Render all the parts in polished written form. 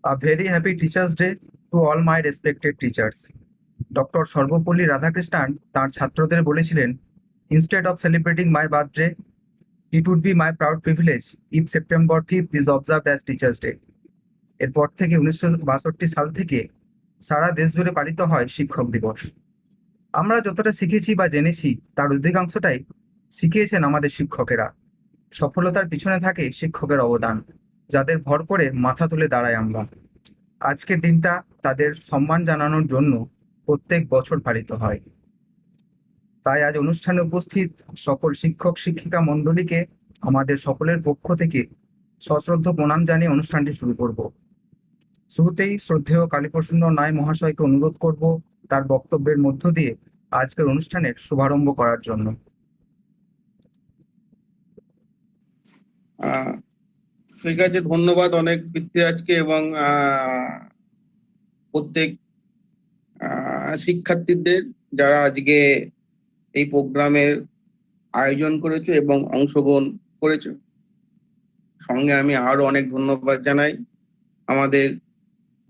A very happy Teachers' Day to all my respected teachers. Doctor Sarvepalli Radhakrishnan তাঁর ছাত্রদের বলেছিলেন, instead of celebrating my birthday, it would be my proud privilege if September 5th is observed as teachers day. এরপর থেকে 1962 সাল থেকে সারা দেশ জুড়ে পালিত হয় শিক্ষক দিবস। আমরা যতটা শিখেছি বা জেনেছি তার অধিকাংশটাই শিখিয়েছেন আমাদের শিক্ষকেরা। সফলতার পিছনে থাকে শিক্ষকের অবদান, যাদের ভর করে মাথা তুলে দাঁড়াই আমরা। আজকের দিনটা তাদের সম্মান জানানোর জন্য প্রত্যেক বছর পালিত হয়। তাই আজ অনুষ্ঠানে উপস্থিত সকল শিক্ষক শিক্ষিকা মণ্ডলীকে আমাদের সকলের পক্ষ থেকে সশ্রদ্ধ প্রণাম জানিয়ে অনুষ্ঠানটি শুরু করব। শুরুতেই শ্রদ্ধেয় কালীপ্রসন্ন নায় মহাশয়কে অনুরোধ করব তার বক্তব্যের মধ্য দিয়ে আজকের অনুষ্ঠানের শুভারম্ভ করার জন্য। ঠিক আছে, ধন্যবাদ অনেক পৃথ্বীরাজকে এবং প্রত্যেক শিক্ষার্থীদের যারা আজকে এই প্রোগ্রামের আয়োজন করেছো এবং অংশগ্রহণ করেছো। সঙ্গে আমি আরো অনেক ধন্যবাদ জানাই আমাদের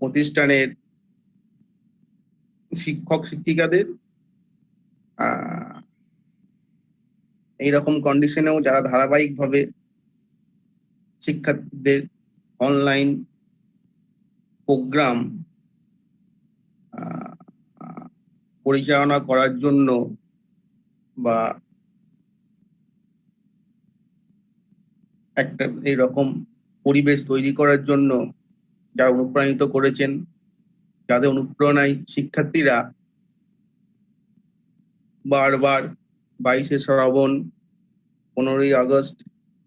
প্রতিষ্ঠানের শিক্ষক শিক্ষিকাদের। এইরকম কন্ডিশনেও যারা ধারাবাহিকভাবে শিক্ষার্থীদের অনলাইন প্রোগ্রাম পরিচালনা করার জন্য বা একটা এইরকম পরিবেশ তৈরি করার জন্য যারা অনুপ্রাণিত করেছেন, যাদের অনুপ্রেরণায় শিক্ষার্থীরা বারবার 22শে শ্রাবণ, 15ই আগস্ট,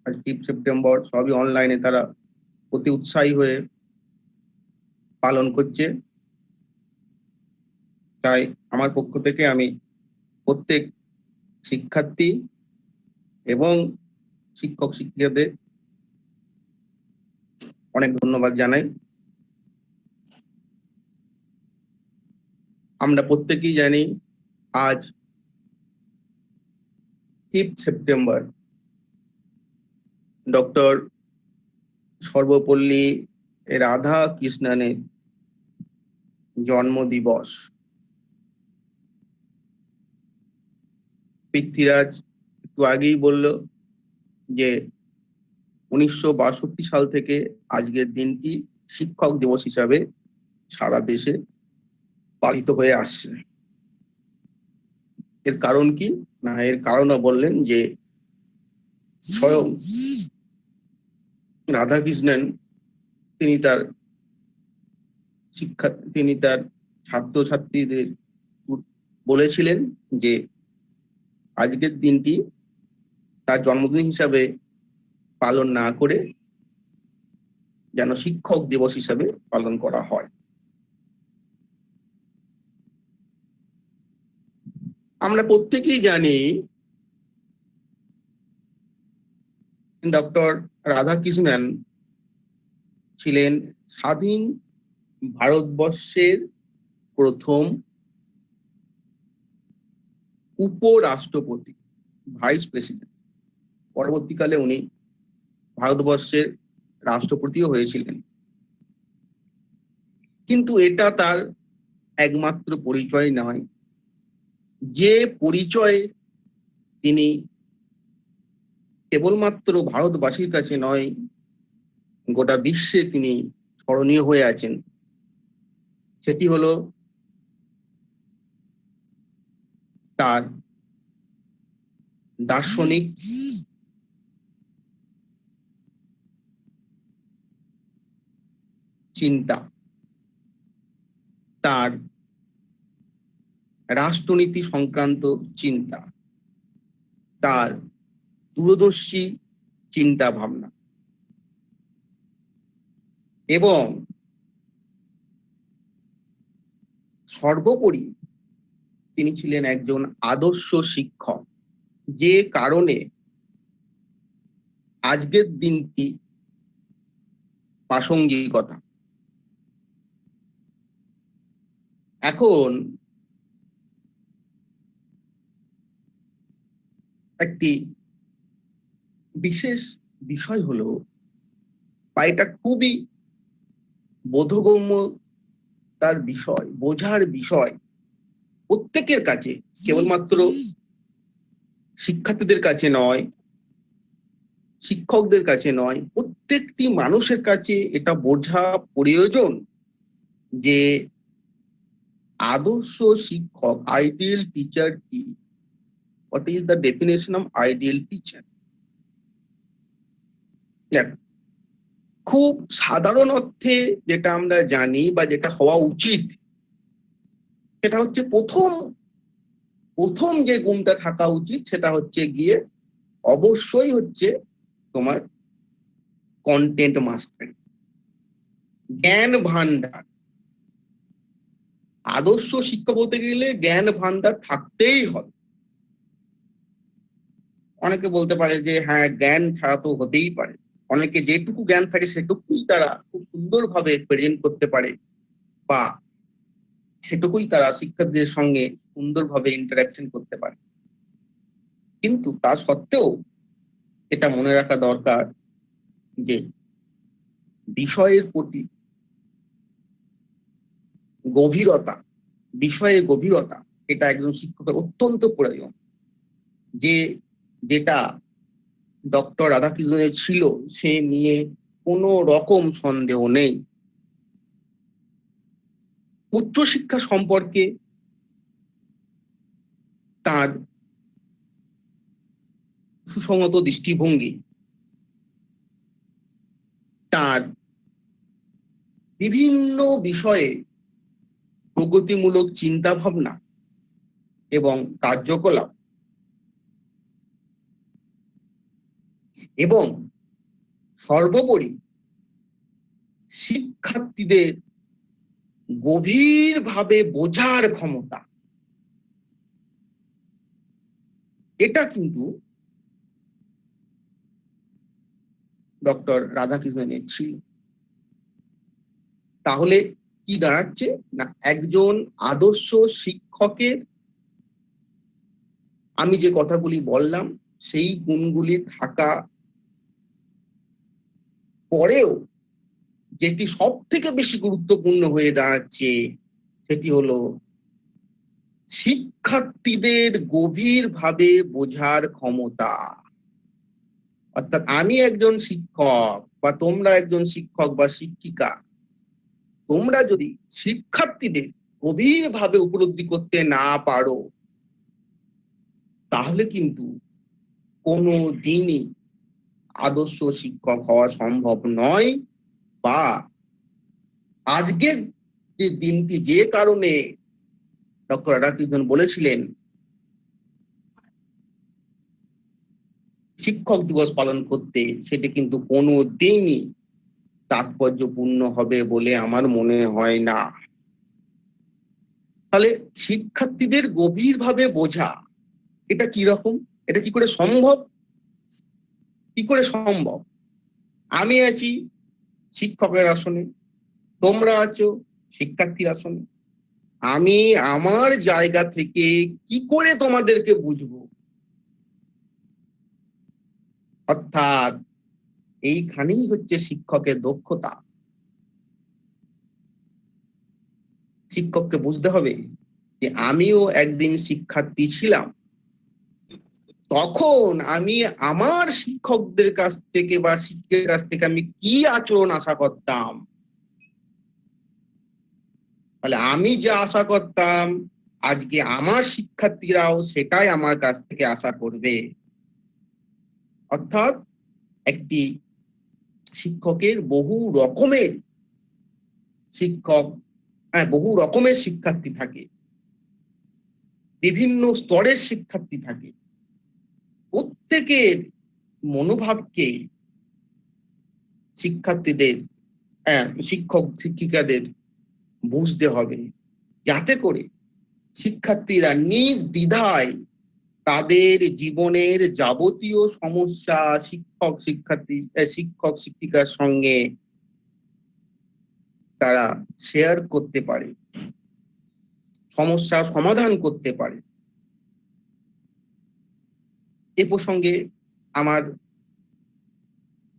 আজ 5 সেপ্টেম্বর সবই অনলাইনে তারা অতি উৎসাহী হয়ে পালন করছে। তাই আমার পক্ষ থেকে আমি প্রত্যেক শিক্ষার্থী এবং শিক্ষক শিক্ষিকাদের অনেক ধন্যবাদ জানাই। আমরা প্রত্যেকেই জানি আজ 5 সেপ্টেম্বর ডক্টর সর্বপল্লী রাধাকৃষ্ণনের জন্ম দিবস। পৃথ্বীরাজ একটু আগেই বলল যে 1962 সাল থেকে আজকের দিনটি শিক্ষক দিবস হিসাবে সারা দেশে পালিত হয়ে আসছে। এর কারণ কি না, এর কারণও বললেন যে স্বয়ং রাধাকৃষ্ণন তিনি তার ছাত্রছাত্রীদের বলেছিলেন যে আজকের দিনটি তার জন্মদিন হিসাবে পালন না করে যেন শিক্ষক দিবস হিসাবে পালন করা হয়। আমরা প্রত্যেকেই জানি ডক্টর রাধাকৃষ্ণন ছিলেন স্বাধীন ভারতবর্ষের প্রথম উপরাষ্ট্রপতি, ভাইস প্রেসিডেন্ট। পরবর্তীকালে উনি ভারতবর্ষের রাষ্ট্রপতিও হয়েছিলেন। কিন্তু এটা তার একমাত্র পরিচয় নয়। যে পরিচয় তিনি কেবলমাত্র ভারতবাসীর কাছে নয়, গোটা বিশ্বে তিনি স্মরণীয় হয়ে আছেন, সেটি হলো তার দার্শনিক চিন্তা, তার রাষ্ট্রনীতি সংক্রান্ত চিন্তা, তার দূরদর্শী চিন্তা ভাবনা এবং সর্বোপরি তিনি ছিলেন একজন আদর্শ শিক্ষক, যে কারণে আজকের দিনটি প্রাসঙ্গিকতা। এখন একটি বিশেষ বিষয় হলো, বা এটা খুবই বোধগম্য তার বিষয়, বোঝার বিষয় প্রত্যেকের কাছে, কেবলমাত্র শিক্ষার্থীদের কাছে নয়, শিক্ষকদের কাছে নয়, প্রত্যেকটি মানুষের কাছে এটা বোঝা প্রয়োজন যে আদর্শ শিক্ষক, আইডিয়াল টিচার কি? What is the definition of ideal teacher? খুব সাধারণ অর্থে যেটা আমরা জানি বা যেটা হওয়া উচিত, সেটা হচ্ছে প্রথম যে গুণটা থাকা উচিত সেটা হচ্ছে গিয়ে অবশ্যই হচ্ছে তোমার কন্টেন্ট মাস্টারি, জ্ঞান ভান্ডার। আদর্শ শিক্ষক হতে গেলে জ্ঞান ভান্ডার থাকতেই হবে। অনেকে বলতে পারে যে হ্যাঁ, জ্ঞান ছাড়া তো হতেই পারে। অনেকে যেটুকু জ্ঞান থাকে সেটুকুই তারা খুব সুন্দরভাবে প্রেজেন্ট করতে পারে, বা সেটুকুই তারা শিক্ষার্থীদের সঙ্গে সুন্দরভাবে ইন্টারাকশন করতে পারে। কিন্তু তা সত্ত্বেও এটা মনে রাখা দরকার যে বিষয়ের প্রতি গভীরতা, বিষয়ের গভীরতা এটা একজন শিক্ষকের অত্যন্ত প্রয়োজন। যেটা ডক্টর রাধাকৃষ্ণনের ছিল, সে নিয়ে কোনো রকম সন্দেহ নেই। উচ্চশিক্ষা সম্পর্কে তার সুসংহত দৃষ্টিভঙ্গি, তার বিভিন্ন বিষয়ে প্রগতিমূলক চিন্তা ভাবনা এবং কার্যকলাপ, এবং সর্বোপরি শিক্ষার্থীদের গভীরভাবে বোঝার ক্ষমতা, এটা কিন্তু ডক্টর রাধাকৃষ্ণনের ছিল। তাহলে কি দাঁড়াচ্ছে না, একজন আদর্শ শিক্ষকের আমি যে কথাগুলি বললাম সেই গুণগুলি থাকা পরেও যেটি সব থেকে বেশি গুরুত্বপূর্ণ হয়ে দাঁড়াচ্ছে সেটি হলো শিক্ষার্থীদের গভীরভাবে বোঝার ক্ষমতা। অর্থাৎ আমি একজন শিক্ষক বা তোমরা একজন শিক্ষক বা শিক্ষিকা, তোমরা যদি শিক্ষার্থীদের গভীরভাবে উপলব্ধি করতে না পারো, তাহলে কিন্তু কোনো দিনই আদর্শ শিক্ষক হওয়া সম্ভব নয়। বা আজকের যে দিনটি, যে কারণে ডক্টর রাধাকৃষ্ণন বলেছিলেন শিক্ষক দিবস পালন করতে, সেটি কিন্তু কোনো দিনই তাৎপর্যপূর্ণ হবে বলে আমার মনে হয় না। তাহলে শিক্ষার্থীদের গভীরভাবে বোঝা এটা কি রকম, এটা কি করে সম্ভব? কি করে সম্ভব? আমি আছি শিক্ষকের আসনে, তোমরা আছো শিক্ষার্থীর আসনে। আমি আমার জায়গা থেকে কি করে তোমাদেরকে বুঝবো? অর্থাৎ এইখানেই হচ্ছে শিক্ষকের দক্ষতা। শিক্ষককে বুঝতে হবে যে আমিও একদিন শিক্ষার্থী ছিলাম, তখন আমি আমার শিক্ষকদের কাছ থেকে বা শিক্ষকের কাছ থেকে আমি কি আচরণ আশা করতাম। তাহলে আমি যা আশা করতাম, আজকে আমার শিক্ষার্থীরাও সেটাই আমার কাছ থেকে আশা করবে। অর্থাৎ একটি শিক্ষকের বহু রকমের শিক্ষার্থী থাকে, বিভিন্ন স্তরের শিক্ষার্থী থাকে। প্রত্যেকের মনোভাবকে শিক্ষার্থীদের, শিক্ষক শিক্ষিকাদের বুঝতে হবে, যাতে করে শিক্ষার্থীরা নির্দ্বিধায় তাদের জীবনের যাবতীয় সমস্যা শিক্ষক শিক্ষিকার সঙ্গে তারা শেয়ার করতে পারে, সমস্যার সমাধান করতে পারে। এ প্রসঙ্গে আমার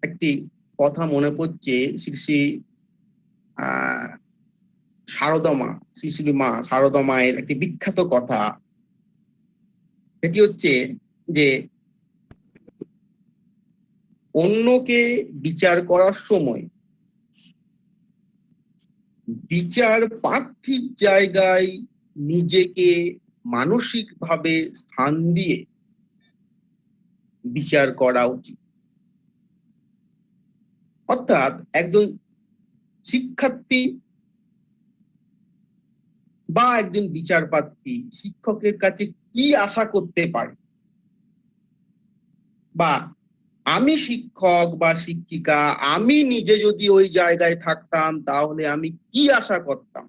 একটি কথা মনে পড়ছে, শ্রী শ্রী শারদমা, শ্রী শ্রী মা শারদা মায়ের একটি বিখ্যাত কথা, সেটি হচ্ছে যে অন্যকে বিচার করার সময় বিচার প্রার্থীর জায়গায় নিজেকে মানসিকভাবে স্থান দিয়ে বিচার করা উচিত। অর্থাৎ একজন শিক্ষার্থী বা একজন বিচারপ্রার্থী শিক্ষকের কাছে কি আশা করতে পারে, বা আমি শিক্ষক বা শিক্ষিকা, আমি নিজে যদি ওই জায়গায় থাকতাম তাহলে আমি কি আশা করতাম।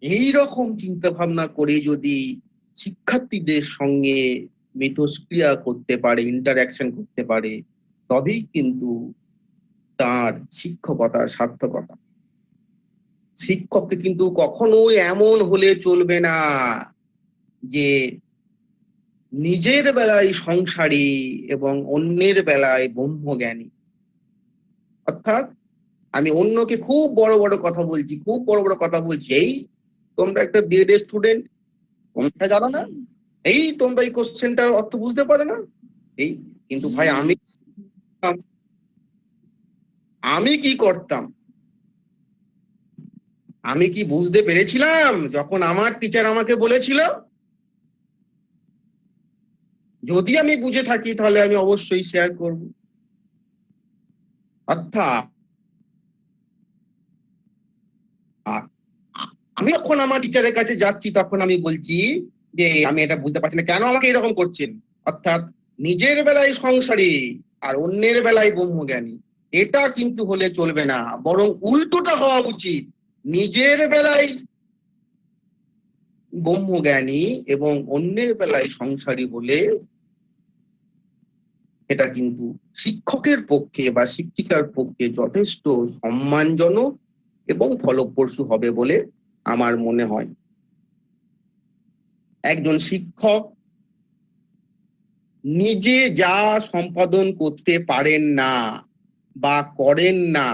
এই রকম চিন্তা ভাবনা করে যদি শিক্ষার্থীদের সঙ্গে মিথস্ক্রিয়া করতে পারে, ইন্টারাকশন করতে পারে, তবেই কিন্তু তার শিক্ষকতার সার্থকতা। শিক্ষককে কিন্তু কখনোই এমন হলে চলবে না যে নিজের বেলায় সংসারী এবং অন্যের বেলায় ব্রহ্মজ্ঞানী। অর্থাৎ আমি অন্যকে খুব বড় বড় কথা বলছি, খুব বড় বড় কথা বলছি, এই তোমরা একটা বিএড স্টুডেন্ট, তোমরা জানো না, এই তোমরা এই কোশ্চেনটার অর্থ বুঝতে পারো না, এই কিন্তু ভাই আমি কি করতাম, আমি কি বুঝতে পেরেছিলাম যখন আমার টিচার আমাকে বলেছিল? যদি আমি বুঝে থাকি তাহলে আমি অবশ্যই শেয়ার করব। অর্থাৎ আমি যখন আমার টিচারের কাছে যাচ্ছি তখন আমি বলছি যে আমি এটা বুঝতে পারছি না, কেন আমাকে এরকম করছেন। অর্থাৎ নিজের বেলায় সংসারী আর অন্যের বেলায় ব্রহ্মজ্ঞানী, এটা কিন্তু হলে চলবে না, বরং উল্টোটা হওয়া উচিত। নিজের বেলায় ব্রহ্মজ্ঞানী এবং অন্যের বেলায় সংসারী হলে এটা কিন্তু শিক্ষকের পক্ষে বা শিক্ষিকার পক্ষে যথেষ্ট সম্মানজনক এবং ফলপ্রসূ হবে বলে আমার মনে হয়। একজন শিক্ষক নিজে যা সম্পাদন করতে পারেন না বা করেন না,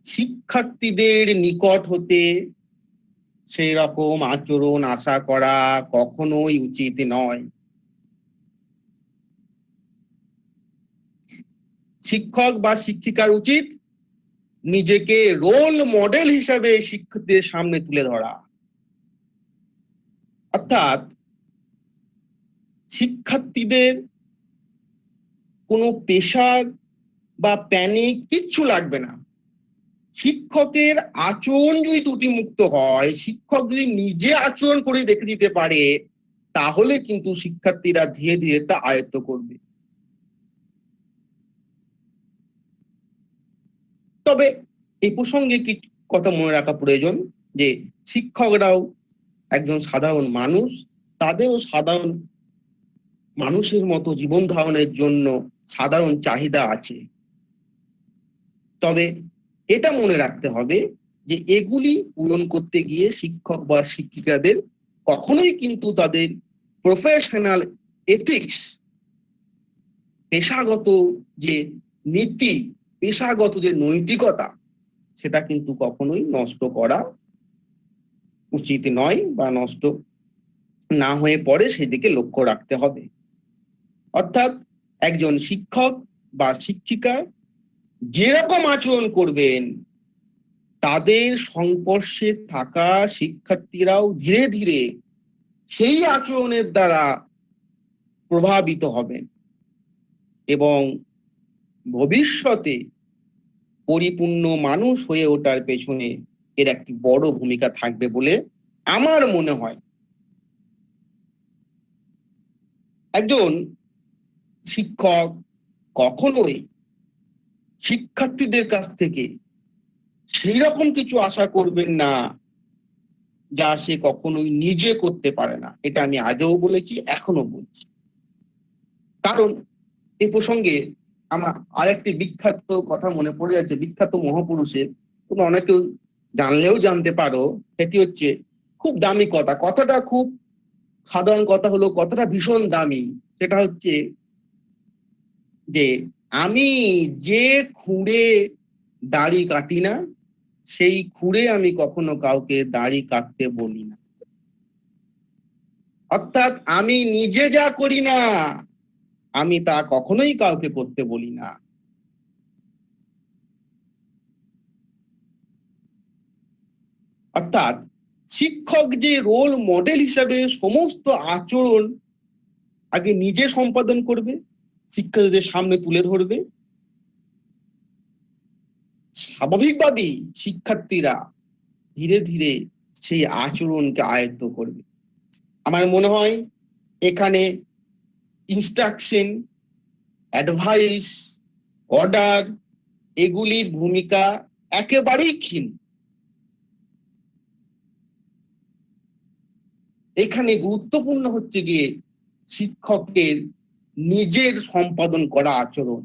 শিক্ষার্থীদের নিকট হতে সেই রকম আচরণ আশা করা কখনোই উচিত নয়। শিক্ষক বা শিক্ষিকার উচিত নিজেকে রোল মডেল হিসাবে শিক্ষকদের সামনে তুলে ধরা। অর্থাৎ শিক্ষার্থীদের কোনো প্রেশার বা প্যানিক কিচ্ছু লাগবে না। শিক্ষকের আচরণ যদি ত্রুটিমুক্ত হয়, শিক্ষক যদি নিজে আচরণ করে দেখে দিতে পারে, তাহলে কিন্তু শিক্ষার্থীরা ধীরে ধীরে তা আয়ত্ত করবে। তবে এই প্রসঙ্গে কি কথা মনে রাখা প্রয়োজন যে শিক্ষকরাও একজন সাধারণ মানুষ, তাদেরও সাধারণ মানুষের মতো জীবন ধারণের জন্য সাধারণ চাহিদা আছে। তবে এটা মনে রাখতে হবে যে এগুলি পূরণ করতে গিয়ে শিক্ষক বা শিক্ষিকাদের কখনোই কিন্তু তাদের প্রফেশনাল এথিক্স, পেশাগত যে নীতি, পেশাগত যে নৈতিকতা, সেটা কিন্তু কখনোই নষ্ট করা উচিত নয় বা নষ্ট না হয়ে পড়ে সেদিকে লক্ষ্য রাখতে হবে। অর্থাৎ একজন শিক্ষক বা শিক্ষিকা যেরকম আচরণ করবেন, তাদের সংস্পর্শে থাকা শিক্ষার্থীরাও ধীরে ধীরে সেই আচরণের দ্বারা প্রভাবিত হবেন এবং ভবিষ্যতে পরিপূর্ণ মানুষ হয়ে ওঠার পেছনে এর একটি বড় ভূমিকা থাকবে বলে আমার মনে হয়। একজন শিক্ষক কখনোই শিক্ষার্থীদের কাছ থেকে সেই রকম কিছু আশা করবেন না যা সে কখনোই নিজে করতে পারে না। এটা আমি আগেও বলেছি, এখনো বলছি। কারণ এই প্রসঙ্গে আমার আরেকটি বিখ্যাত কথা মনে পড়ে যাচ্ছে, বিখ্যাত মহাপুরুষের, তুমি অনেকেও জানলেও জানতে পারো, সেটি হচ্ছে খুব দামি কথা, কথাটা খুব সাধারণ কথা হলো, কথাটা ভীষণ দামি। সেটা হচ্ছে যে আমি যে খুঁড়ে দাড়ি কাটি না, সেই খুঁড়ে আমি কখনো কাউকে দাড়ি কাটতে বলি না। অর্থাৎ আমি নিজে যা করি না, আমি তা কখনোই কাউকে করতে বলি না। অর্থাৎ শিক্ষক যে রোল মডেল হিসাবে সমস্ত আচরণ আগে নিজে সম্পাদন করবে, শিক্ষার্থীদের সামনে তুলে ধরবে, স্বাভাবিকভাবেই শিক্ষার্থীরা ধীরে ধীরে সেই আচরণকে আয়ত্ত করবে। আমার মনে হয় এখানে ইনস্ট্রাকশন, অ্যাডভাইস, অর্ডার এগুলির ভূমিকা একেবারেই ক্ষীণ। এখানে গুরুত্বপূর্ণ হচ্ছে গিয়ে শিক্ষকের নিজের সম্পাদন করা আচরণ।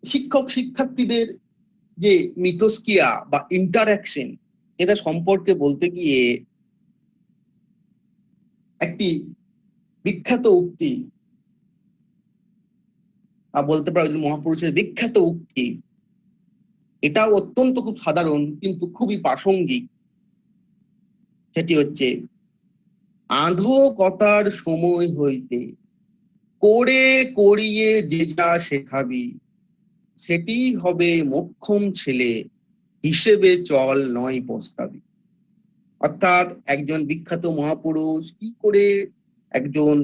শিক্ষক শিক্ষার্থীদের যে মিথস্ক্রিয়া বা ইন্টারাকশন, এটা সম্পর্কে বলতে গিয়ে একটি বিখ্যাত উক্তি বা বলতে পারো মহাপুরুষের বিখ্যাত উক্তি, এটাও অত্যন্ত খুব সাধারণ কিন্তু খুবই প্রাসঙ্গিক। সেটি হচ্ছে, আঁধো কথার সময় হইতে করে করিয়ে যে যা শেখাবি, সেটি হবে মোক্ষম ছেলে, হিসেবে চল নয় প্রস্তাবি। অর্থাৎ একজন বিখ্যাত মহাপুরুষ কি করে একজন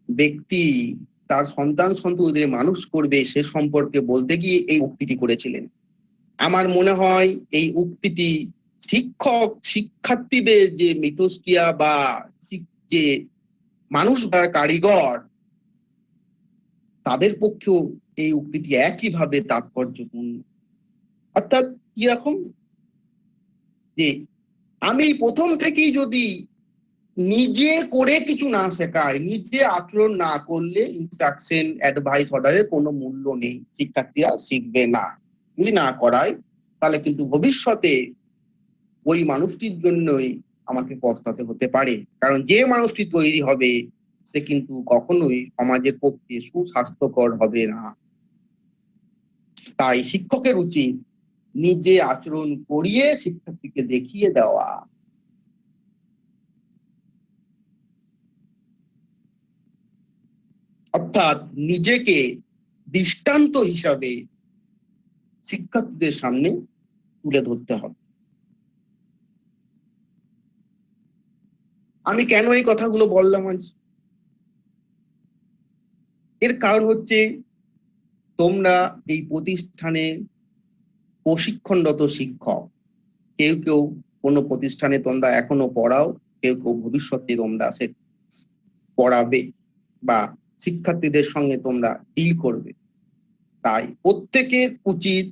ব্যক্তি তার সন্তান সন্ততিদের মানুষ করবে সে সম্পর্কে বলতে গিয়ে এই উক্তিটি করেছিলেন। আমার মনে হয় এই উক্তিটি শিক্ষক শিক্ষার্থীদের যে মিথস্ক্রিয়া বা যে মানুষ বা কারিগর, তাদের পক্ষেও এই উক্তিটি একইভাবে তাৎপর্যপূর্ণ। অর্থাৎ কিরকম, যে আমি প্রথম থেকেই যদি নিজে করে কিছু না শেখায়, নিজে আচরণ না করলে ইনস্ট্রাকশন, অ্যাডভাইস, অর্ডারের কোনো মূল্য নেই, শিক্ষার্থীরা শিখবে না। যদি না করায় তাহলে কিন্তু ভবিষ্যতে ওই মানুষটির জন্যই আমাকে পস্তাতে হতে পারে। কারণ যে মানুষটি তৈরি হবে সে কিন্তু কখনোই সমাজের পক্ষে সুস্বাস্থ্যকর হবে না। তাই শিক্ষকের উচিত নিজে আচরণ করিয়ে শিক্ষার্থীকে দেখিয়ে দেওয়া। অর্থাৎ নিজেকে দৃষ্টান্ত হিসাবে শিক্ষার্থীদের সামনে তুলে ধরতে হবে। আমি কেন এই কথাগুলো বললাম আজ? এর কারণ হচ্ছে, তোমরা এই প্রতিষ্ঠানে প্রশিক্ষণরত শিক্ষক, কেউ কেউ কোনো প্রতিষ্ঠানে তোমরা এখনো পড়াও, কেউ কেউ ভবিষ্যতে তোমরা সে পড়াবে বা শিক্ষার্থীদের সঙ্গে তোমরা ডিল করবে। তাই প্রত্যেকের উচিত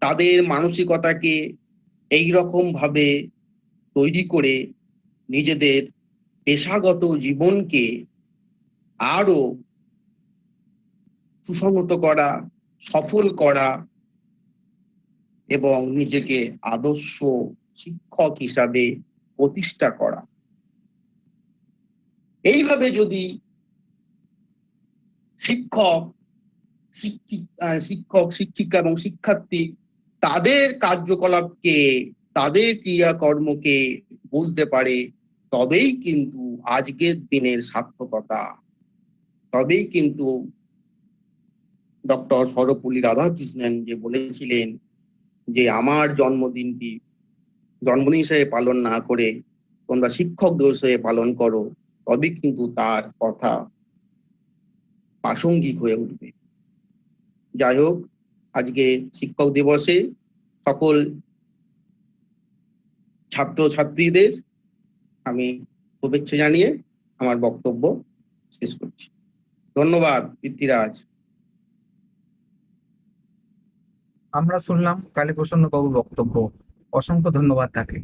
তাদের মানসিকতাকে এইরকম ভাবে তৈরি করে নিজেদের পেশাগত জীবনকে আরো সুসংহত করা, সফল করা এবং নিজেকে আদর্শ শিক্ষক হিসাবে প্রতিষ্ঠা করা। এইভাবে যদি শিক্ষক শিক্ষিকা এবং শিক্ষার্থী তাদের কার্যকলাপকে, তাদের ক্রিয়াকর্মকে বুঝতে পারে, তবেই কিন্তু আজকের দিনের সার্থকতা, তবেই কিন্তু ডক্টর সর্বপল্লী রাধাকৃষ্ণন যে বলেছিলেন যে আমার জন্মদিন হিসেবে পালন না করে তোমরা শিক্ষক দিবস হিসেবে পালন করো, তবে কিন্তু তার কথা প্রাসঙ্গিক হয়ে উঠবে। যাই হোক, আজকে শিক্ষক দিবসে সকল ছাত্রছাত্রীদের আমি শুভেচ্ছা জানিয়ে আমার বক্তব্য শেষ করছি। ধন্যবাদ পৃথ্বীরাজ। আমরা শুনলাম কালীপ্রসন্ন বাবুর বক্তব্য। অসংখ্য ধন্যবাদ তাকে।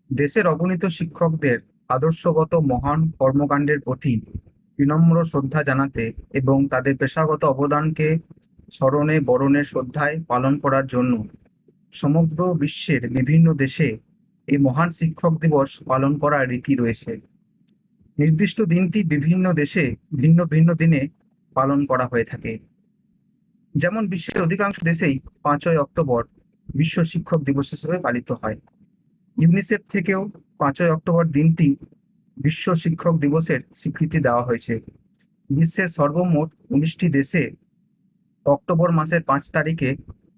দেশের অগণিত শিক্ষকদের আদর্শগত মহান কর্মকাণ্ডের প্রতি বিনম্র শ্রদ্ধা জানাতে এবং তাদের পেশাগত অবদানকে স্মরণে বরণে শ্রদ্ধায় পালন করার জন্য সমগ্র বিশ্বের বিভিন্ন দেশে এই মহান শিক্ষক দিবস পালন করার রীতি রয়েছে। নির্দিষ্ট দিনটি বিভিন্ন দেশে ভিন্ন ভিন্ন দিনে পালন করা হয়ে থাকে। যেমন বিশ্বের অধিকাংশ দেশেই 5ই অক্টোবর বিশ্ব শিক্ষক দিবস হিসেবে পালিত হয়। ইউনিসেফ থেকেও 5ই অক্টোবর দিনটি বিশ্ব শিক্ষক দিবসের স্বীকৃতি দেওয়া হয়েছে। বিশ্বের সর্বমোট 19টি দেশে অক্টোবর মাসের 5 তারিখে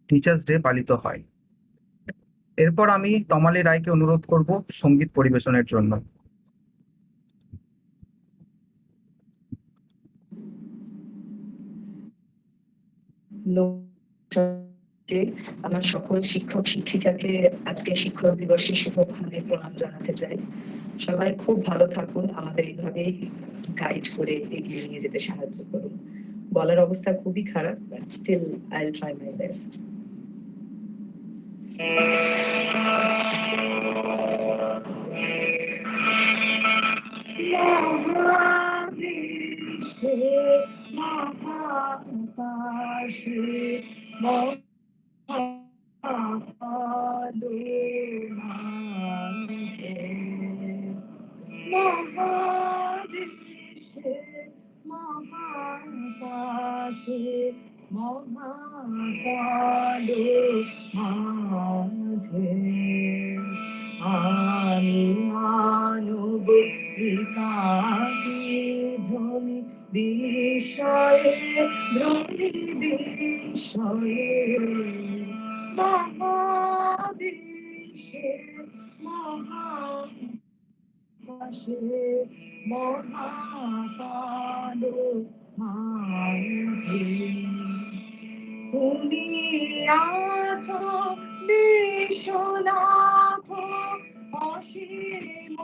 টিচার্স ডে পালিত হয়। এরপর আমি তমালি রায়কে অনুরোধ করব সঙ্গীত পরিবেশনের জন্য। আমার সকল শিক্ষক শিক্ষিকাকে আজকে শিক্ষক দিবসের শুভকামনা প্রণাম জানাতে চাই। সবাই খুব ভালো থাকুন, আমাদের এইভাবেই গাইড করে এগিয়ে নিয়ে যেতে সাহায্য করুন। বলার অবস্থা খুবই খারাপ, but still I will try my best. তুমি আছো বিশ্বনাথ, অসীম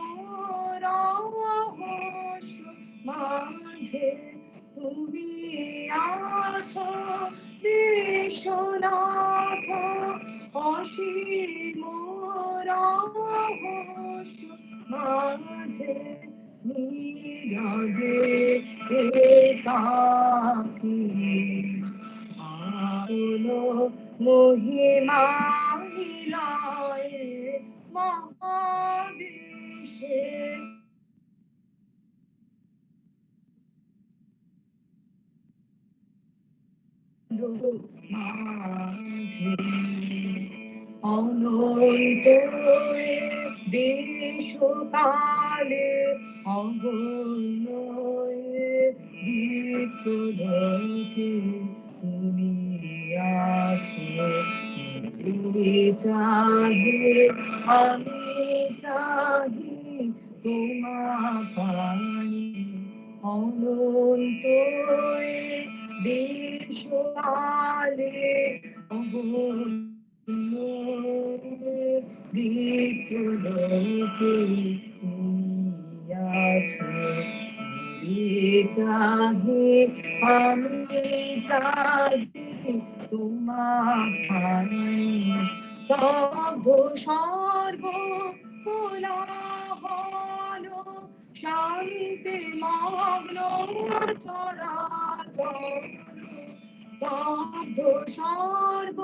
রহস্য মাঝে। তুমি আছো বিশ্বনাথ, অসীম রহস্য মাঝে। নীরবে একাকী মহিমা নিলয়ে মহাবিশ্বে। অনন্ত দেশকালে অগণ্যে দীপ্তলোকে তুমি আছো। চাহি আমি চাহি তোমার পানি, অনন্ত দেশকালে দীপ্তলোকে তুমি আছো। চাহি আমি চাহি তোমার স্তব্ধ সর্ব কোলাহল, শান্তি মগ্ন চরাচর। স্তব্ধ সর্ব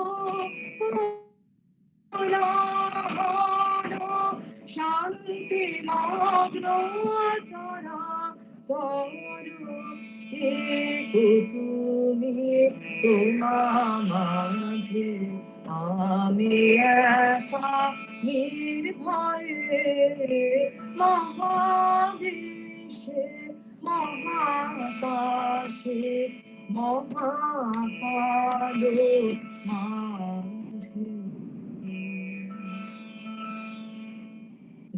কোলাহল, শান্তি মগ্ন চরাচর। তুমি তোমার মাঝে আমি একা নির্ভয়ে মহাবিশ্বে মহাকাশে মহাকালো মাঝে।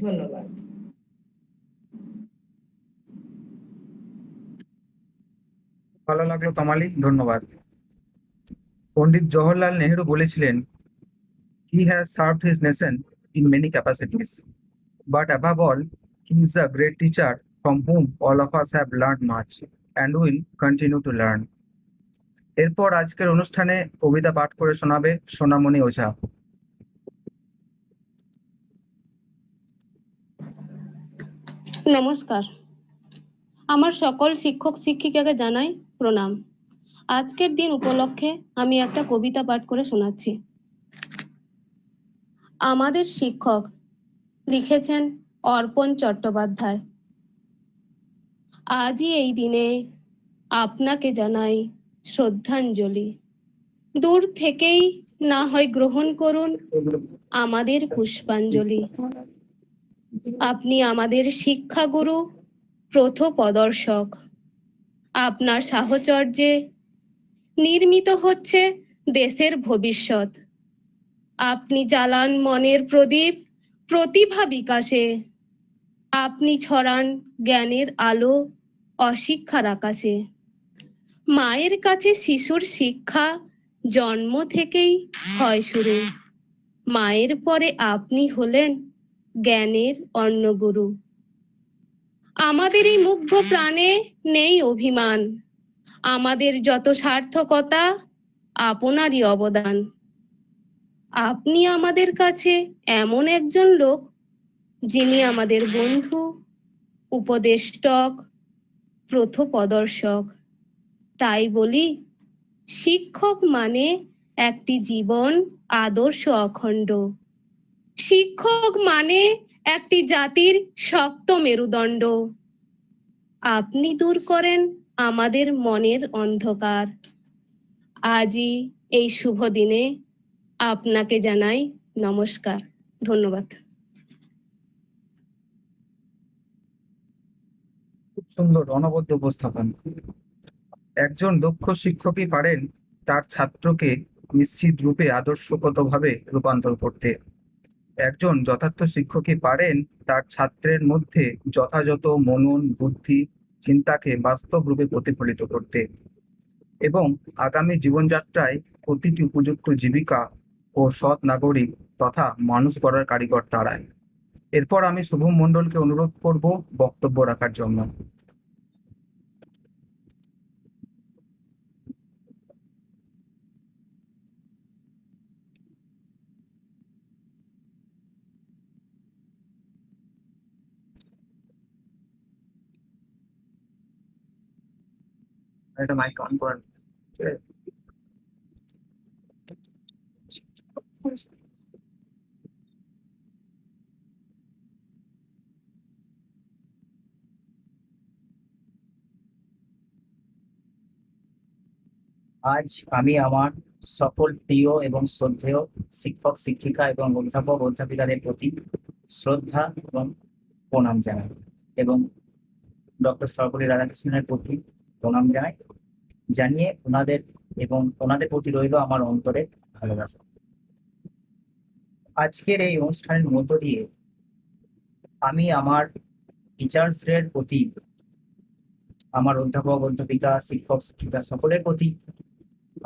ধন্যবাদ। ভালো লাগলো তমালি, ধন্যবাদ। পণ্ডিত জওহরলাল নেহেরু বলেছিলেন, he has served his nation in many capacities, but above all, he is a great teacher from whom all of us have learned much and will continue to learn. এরপর আজকের অনুষ্ঠানে কবিতা পাঠ করে শোনাবে সোনামণি ওঝা। নমস্কার, আমার সকল শিক্ষক শিক্ষিকাকে জানাই প্রণাম। আজকের দিন উপলক্ষে আমি একটা কবিতা পাঠ করে শোনাচ্ছি। আমাদের শিক্ষক লিখেছেন অর্পণ চট্টোপাধ্যায়। আজই এই দিনে আপনাকে জানাই শ্রদ্ধাঞ্জলি। দূর থেকেই না হয় গ্রহণ করুন আমাদের পুষ্পাঞ্জলি। আপনি আমাদের শিক্ষাগুরু, প্রথপদর্শক। আপনার সাহচর্যে নির্মিত হচ্ছে দেশের ভবিষ্যৎ। আপনি জ্বালান মনের প্রদীপ প্রতিভা বিকাশে। আপনি ছড়ান জ্ঞানের আলো অশিক্ষার আকাশে। মায়ের কাছে শিশুর শিক্ষা জন্ম থেকেই হয় শুরু। মায়ের পরে আপনি হলেন জ্ঞানের অন্নগুরু। আমাদের এই মুগ্ধ প্রাণে নেই অভিমান। আমাদের যত সার্থকতা আপনারই অবদান। আপনি আমাদের কাছে এমন একজন লোক যিনি আমাদের বন্ধু, উপদেষ্টক, প্রথপদর্শক। তাই বলি, শিক্ষক মানে একটি জীবন আদর্শ অখণ্ড। শিক্ষক মানে একটি জাতির শক্ত মেরুদণ্ড। আপনি দূর করেন আমাদের মনের অন্ধকার। আজই এই শুভ দিনে আপনাকে জানাই নমস্কার। ধন্যবাদ। খুব সুন্দর অনবদ্য উপস্থাপন। একজন দক্ষ শিক্ষকই পারেন তার ছাত্রকে নিশ্চিত রূপে আদর্শগতভাবে রূপান্তর করতে। একজন যথার্থ শিক্ষকই পারেন তার ছাত্রের মধ্যে যথাযথ মনন, বুদ্ধি, চিন্তাকে বাস্তব রূপে প্রতিফলিত করতে এবং আগামী জীবনযাত্রায় প্রতিটি উপযুক্ত জীবিকা ও সৎ নাগরিক তথা মানুষ গড়ার কারিগর তারাই। এরপর আমি শুভম মণ্ডলকে অনুরোধ করব বক্তব্য রাখার জন্য। এটা মাইক অন করেন। আজ আমি আমার সকল প্রিয় এবং শ্রদ্ধেয় শিক্ষক শিক্ষিকা এবং অধ্যাপক অধ্যাপিকাদের প্রতি শ্রদ্ধা এবং প্রণাম জানাই এবং ডক্টর সর্বপল্লী রাধাকৃষ্ণনের প্রতি প্রণাম জানিয়ে ওনাদের প্রতি রইল আমার অন্তরে ভালোবাসা। আজকের এই অনুষ্ঠানের মধ্য দিয়ে আমি আমার টিচার্সদের প্রতি, আমার অধ্যাপক অধ্যাপিকা শিক্ষক শিক্ষিকা সকলের প্রতি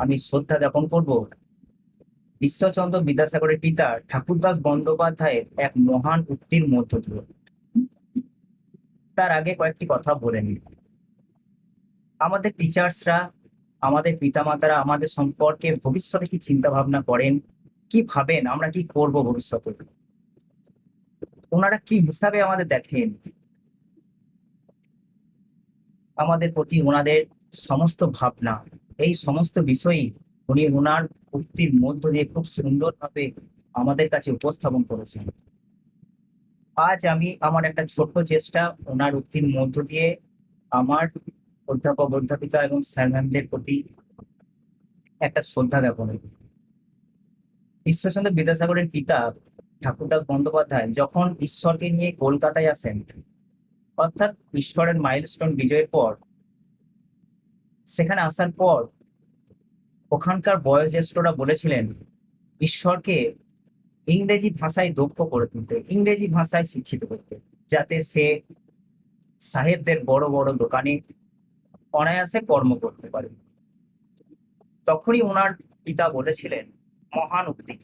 আমি শ্রদ্ধা জ্ঞাপন করব ঈশ্বরচন্দ্র বিদ্যাসাগরের পিতা ঠাকুরদাস বন্দ্যোপাধ্যায়ের এক মহান উক্তির মধ্য দিয়ে। তার আগে কয়েকটি কথা বলে নিই। আমাদের টিচার্সরা, আমাদের পিতামাতারা আমাদের সম্পর্কে ভবিষ্যতে কি চিন্তা ভাবনা করেন, কি ভাবেন, আমরা কি করব ভবিষ্যতে, ওনারা কি হিসাবে আমাদের দেখেন, আমাদের প্রতি ওনাদের সমস্ত ভাবনা, এই সমস্ত বিষয়ই উনি ওনার উক্তির মধ্য দিয়ে খুব সুন্দরভাবে আমাদের কাছে উপস্থাপন করেছেন। আজ আমি আমার একটা ছোট্ট চেষ্টা ওনার উক্তির মধ্য দিয়ে আমার অধ্যাপক অধ্যাপিকা এবং স্যার ম্যামদের প্রতি একটা শ্রদ্ধা জ্ঞাপনের। ঈশ্বরচন্দ্র বিদ্যাসাগরের পিতা ঠাকুরদাস বন্দ্যোপাধ্যায় যখন ঈশ্বরকে নিয়ে কলকাতায় আসেন, অর্থাৎ ঈশ্বরের মাইলস্টোন বিজয়ের পর, সেখানে আসার পর ওখানকার বয়োজ্যেষ্ঠরা বলেছিলেন ঈশ্বরকে ইংরেজি ভাষায় দক্ষ করে তুলতে, ইংরেজি ভাষায় শিক্ষিত করতে, যাতে সে সাহেবদের বড় বড় দোকানে অনায়াসে কর্ম করতে পারে। তখনই ওনার পিতা বলেছিলেন মহান উক্তি,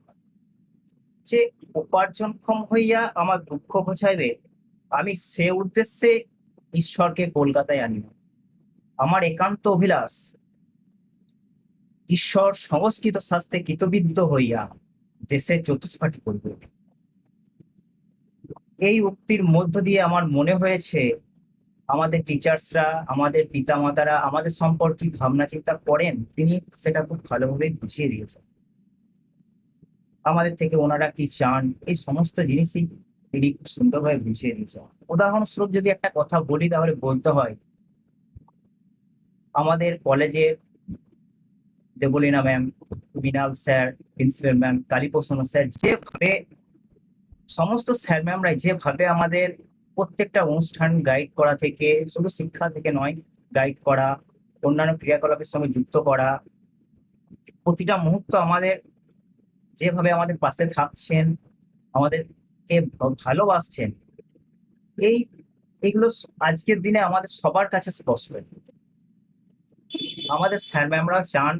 যে উপার্জনক্ষম হইয়া আমার দুঃখ ঘোচাইবে, আমি সে উদ্দেশ্যে ঈশ্বরকে কলকাতায় আনি। আমার একান্ত অভিলাষ ঈশ্বর সংস্কৃত শাস্ত্রে কৃতবিদ্ধ হইয়া দেশের চতুষ্পাঠী করবে। এই উক্তির মধ্য দিয়ে আমার মনে হয়েছে আমাদের টিচার্সরা, আমাদের পিতামাতারা আমাদের সম্পর্কে ভাবনা চিন্তা করেন, তিনি সেটা খুব ভালোভাবে বুঝিয়ে দিয়েছেন। আমাদের থেকে ওনারা কি চান, এই সমস্ত জিনিসই তিনি খুব সুন্দরভাবে বুঝিয়ে দিয়েছেন। উদাহরণস্বরূপ যদি একটা কথা বলি তাহলে বলতে হয় আমাদের কলেজে Deblina ma'am, Mrinal sir, principal ma'am, Kaliprasanna sir, যেভাবে সমস্ত স্যার ম্যামরাই যেভাবে আমাদের প্রত্যেকটা অনুষ্ঠান গাইড করা থেকে, শুধু শিক্ষা থেকে নয়, গাইড করা, অন্যান্য ক্রিয়াকলাপের সঙ্গে যুক্ত করা, প্রতিটা মুহূর্ত আমাদের যেভাবে আমাদের পাশে থাকছেন, আমাদেরকে ভালোবাসছেন, এই এগুলো আজকের দিনে আমাদের সবার কাছে স্পষ্ট। আমাদের স্যার ম্যামরা চান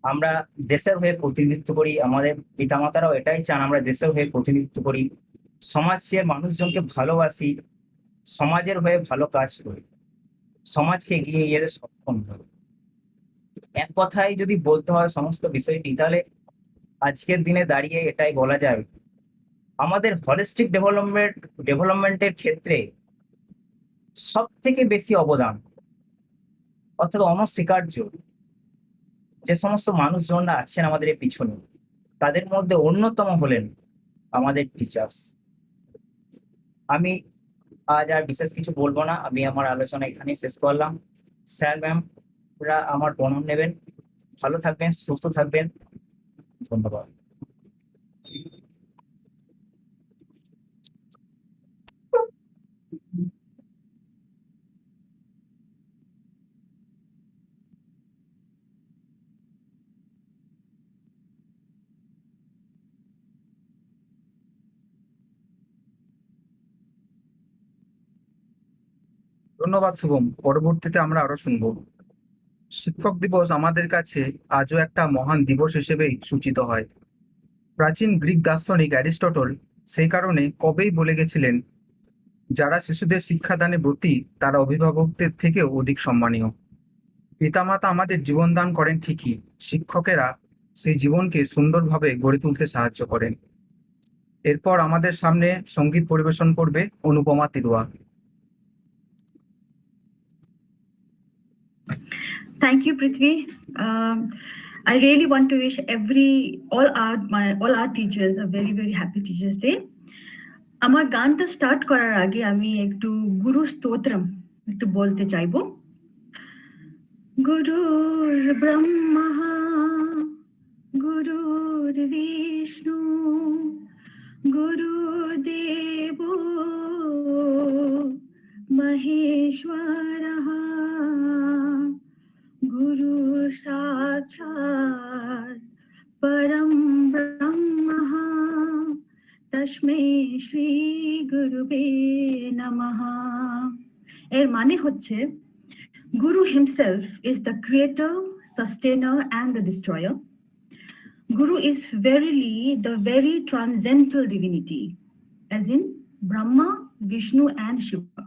আমরা দেশের হয়ে প্রতিনিধিত্ব করি, আমাদের পিতামাতারাও এটাই চান আমরা দেশের হয়ে প্রতিনিধিত্ব করি, সমাজের মানুষজনকে ভালোবাসি, সমাজের হয়ে ভালো কাজ করি, সমাজকে এগিয়ে নিয়ে যেতে সক্ষম হই। এক কথায় যদি বলতে হয় সমস্ত বিষয়টি, তাহলে আজকের দিনে দাঁড়িয়ে এটাই বলা যায় আমাদের হলিস্টিক ডেভেলপমেন্টের ক্ষেত্রে সব থেকে বেশি অবদান, অর্থাৎ অনস্বীকার্য যে সমস্ত মানুষজনরা আছেন আমাদের এর পিছনে, তাদের মধ্যে অন্যতম হলেন আমাদের টিচার্স। আমি আজ আর বিশেষ কিছু বলবো না, আমি আমার আলোচনা এখানেই শেষ করলাম। স্যার ম্যামরা আমার প্রণাম নেবেন, ভালো থাকবেন, সুস্থ থাকবেন, ধন্যবাদ। ধন্যবাদ শুভম। পরবর্তীতে আমরা আরো শুনবো। শিক্ষক দিবস আমাদের কাছে আজও একটা মহান দিবস হিসেবেই সূচিত হয়। প্রাচীন গ্রিক দার্শনিক অ্যারিস্টটল সেই কারণে কবেই বলে গেছিলেন, যারা শিশুদের শিক্ষাদানে ব্রতী তারা অভিভাবকদের থেকেও অধিক সম্মানীয়। পিতামাতা আমাদের জীবনদান করেন ঠিকই, শিক্ষকেরা সেই জীবনকে সুন্দরভাবে গড়ে তুলতে সাহায্য করেন। এরপর আমাদের সামনে সঙ্গীত পরিবেশন করবে Anupama তিরুয়া। Thank you, Prithvi. I really want to wish all our teachers a very, very happy Teachers Day. আমার গানটা স্টার্ট করার আগে আমি একটু গুরু স্তোত্রম একটু বলতে চাইবো। গুরুর ব্রহ্মা গুরুর বিষ্ণু গুরুদেব মহেশ্বরঃ গুরু সাক্ষাৎ পরম ব্রহ্মঃ তস্मै শ্রী গুরুবে নমঃ। এর মানে হচ্ছে Guru himself is the creator, sustainer, and the destroyer. Guru is verily the very transcendental divinity, as in Brahma, Vishnu, and Shiva.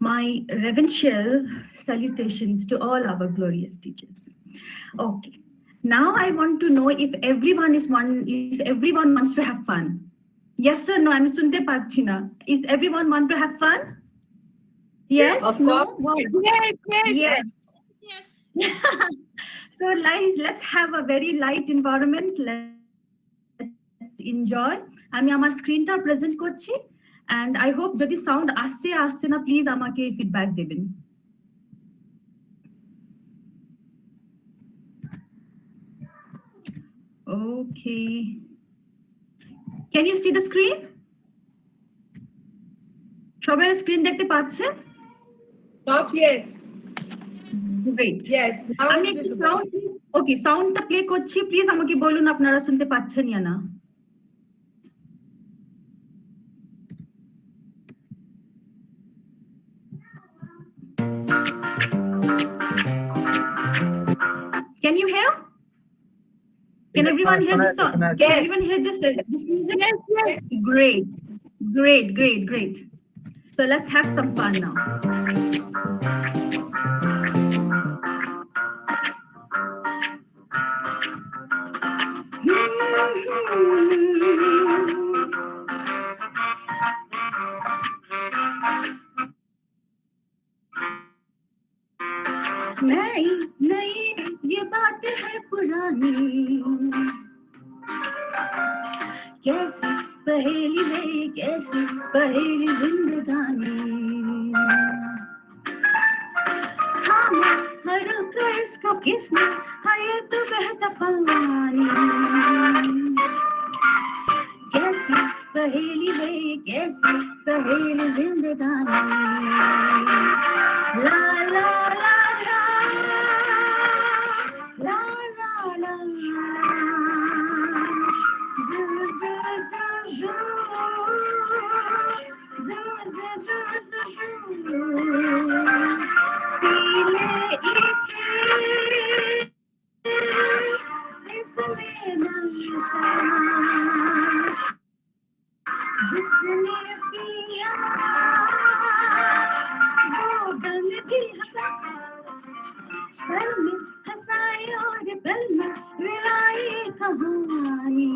My reverential salutations to all our glorious teachers. Okay, now I want to know if everyone wants to have fun. Yes or no? I'm sunte pachhi na. Is everyone want to have fun? Yes, no? Wow. Yes. So let's have a very light environment. Let's enjoy. আমি আমার স্ক্রিনটা present করছি and I hope যদি sound আসছে না please আমাকে feedback দেবেন। Okay. Can you see the screen? সবাই স্ক্রিন দেখতে পাচ্ছেন? Yes. Great. Yes. আমি একটু সাউন্ডটা প্লে করছি, প্লিজ আমাকে বলুন আপনারা শুনতে পাচ্ছেন না। Can you hear? Can everyone hear this song? Can everyone hear this music? Yes. Great. So let's have some fun now. नहीं ये बात है पुरानी, कैसी पहेली में पहेली जिंदगानी थामा हर का इसको किसने हाँ ये तो बहता पानी कैसी पहेली है ये कैसी पहेली जिंदगानी ला ला ला ला ला ला ला zoo zoo zoo zoo जिसने पिया वो गम भी हंसा पल में हंसाए और पल में मिलाए कहानी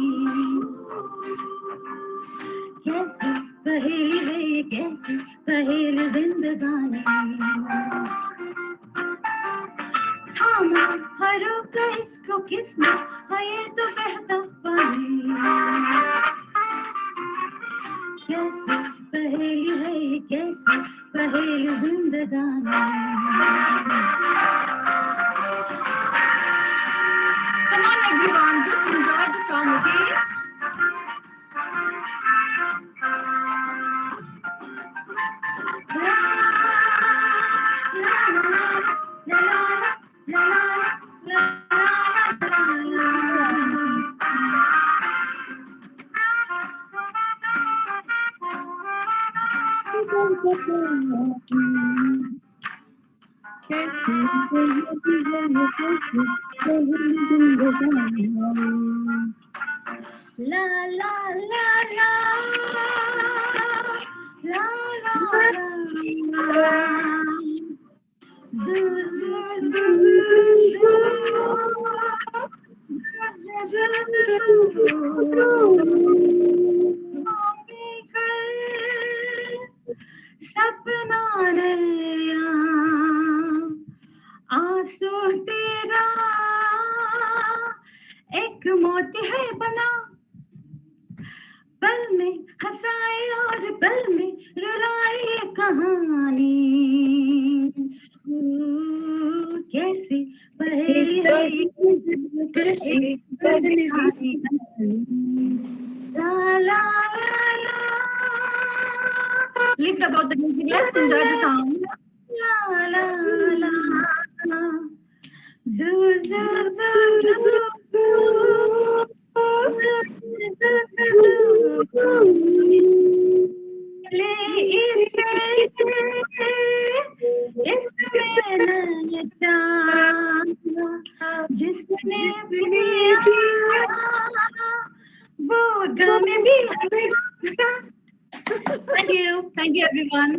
कैसी पहेली है ये कैसी पहेली जिंदगानी थामा हरों का इसको किसने हाँ ये तो बहता पानी कैसी पहेली है ये कैसी पहेली जिंदगानी Come on everyone, just enjoy the song, okay? La la la la la la la zoo zoo zoo सपना नया आंसू तेरा एक मोती है बना पल में हंसाए और पल में रुलाए कहानी कैसी पहेली है कैसी पहेली ला ला ला ला lift about the music let's enjoy the song la la la zoo zoo zoo zoo ले इसे इसमें नशा जिसने पिया वो गम भी thank you everyone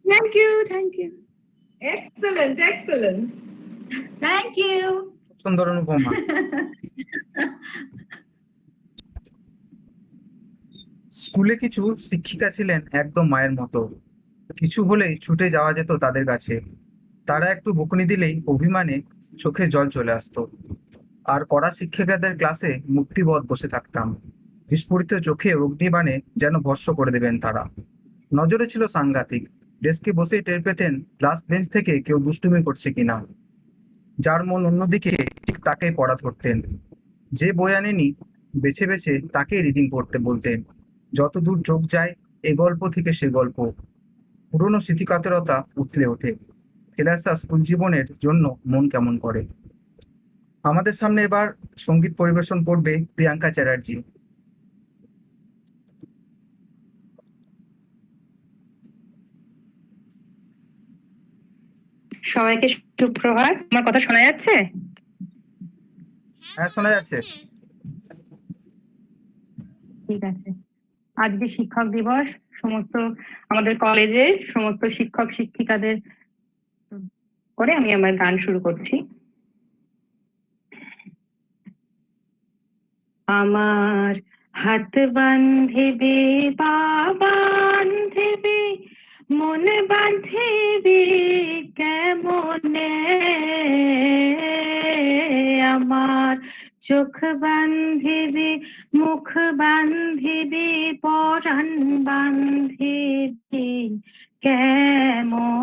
Thank you. Excellent. thank you সুন্দর অনুপমা। স্কুলে কিছু শিক্ষিকা ছিলেন একদম মায়ের মতো, কিছু হলেই ছুটে যাওয়া যেত তাদের কাছে। তারা একটু বকুনি দিলেই অভিমানে চোখে জল চলে আসতো। আর কড়া শিক্ষিকাদের ক্লাসে মুক্তিবধ বসে থাকতাম, বিস্ফোরিত চোখে অগ্নিবাণে যেন ভস্ম করে দেবেন তারা। নজরে ছিল সাংঘাতিক, ডেস্কে বসেই টের পেতেন লাস্ট বেঞ্চ থেকে কেউ দুষ্টুমি করছে কিনা। যার মন অন্যদিকে ঠিক তাকেই পড়া ধরতেন, যে বই আনেনি বেছে বেছে তাকেই রিডিং পড়তে বলতেন। যতদূর চোখ যায় এ গল্প থেকে সে গল্প, পুরনো স্মৃতিকাতরতা উতলে ওঠে। ফেলে আসা স্কুল জীবনের জন্য মন কেমন করে। আমাদের সামনে এবার সঙ্গীত পরিবেশন করবে প্রিয়াঙ্কা চ্যাটার্জি। সবাইকে সুপ্রভাত। আমার কথা শোনা যাচ্ছে? হ্যাঁ, শোনা যাচ্ছে। ঠিক আছে। আজকে শিক্ষক দিবস, সমস্ত আমাদের কলেজের সমস্ত শিক্ষক শিক্ষিকাদের করে আমি আমার গান শুরু করছি। আমার হাত বাঁধবে বা বাঁধবে মন বাঁধবে কেমনে, আমার চোখ বাঁধবে মুখ বান্ধিবি পরাণ বান্ধিবি কেমনে,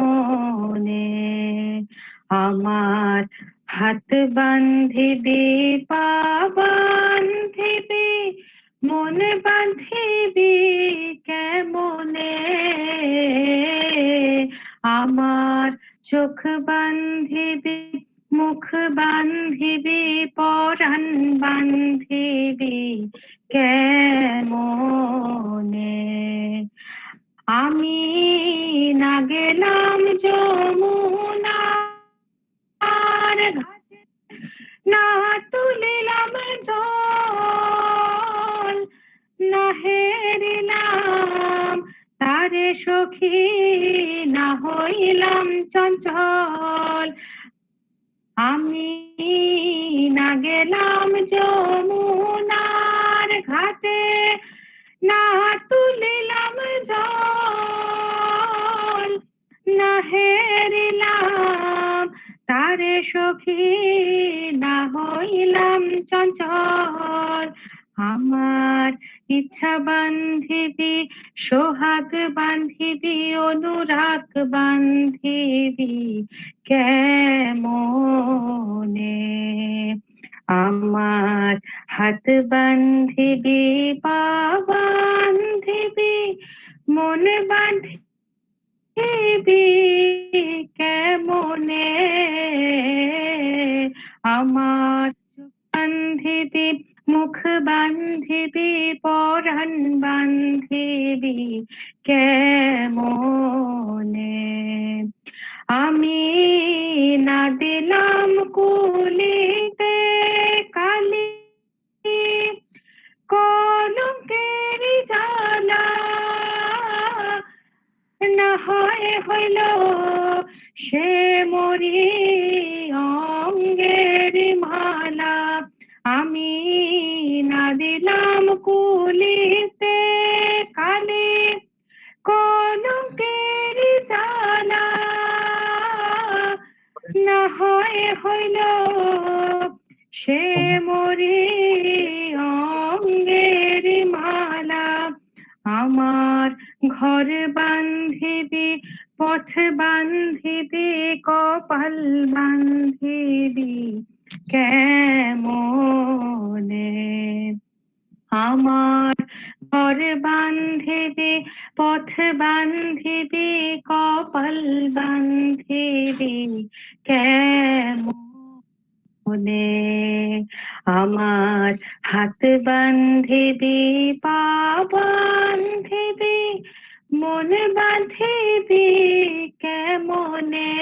আমার হাত বান্ধিবি পা বান্ধিবি মন বান্ধিবি কেমনে, আমার চোখ বান্ধিবি মুখ বান্ধিবি পরাণ বান্ধিবি কেমনে, আমি না গেলাম যমুনার ঘাটে, না তুলিলাম জল, না হেরিলাম তারে সখী, না হইলাম চঞ্চল, আমি না গেলাম যমুনার ঘাটে, না তুলিলাম জল, না হেরিলাম তারে সখী, না হইলাম চঞ্চল, আমার ইচ্ছা বান্ধিবি সোহাগ বান্ধিবি অনুরাগ বান্ধিবি কেমনে, আমার হাত বান্ধিবি পা বান্ধিবি মন বান্ধিবি কেমনে, আমার চোখ বান্ধিবি মুখ বান্ধিবি পরাণ বান্ধিবি কেমনে, আমি না দিলাম কুলিতে কালি কলঙ্কের জ্বালা, না হয় হইল সে মরি অঙ্গের মালা, আমি না দিলাম কুলিতে কালি কলঙ্কের জ্বালা, না হয় হইল সে মরি অঙ্গের মালা, আমার ঘর বান্ধিবি পথ বান্ধিবি কপাল বান্ধিবি কেমনে, আমার ঘর বান্ধিবি পথ বান্ধিবি কপাল বান্ধিবি কেমনে, আমার হাত বান্ধিবি পা বান্ধিবি মন বান্ধিবি কেমনে,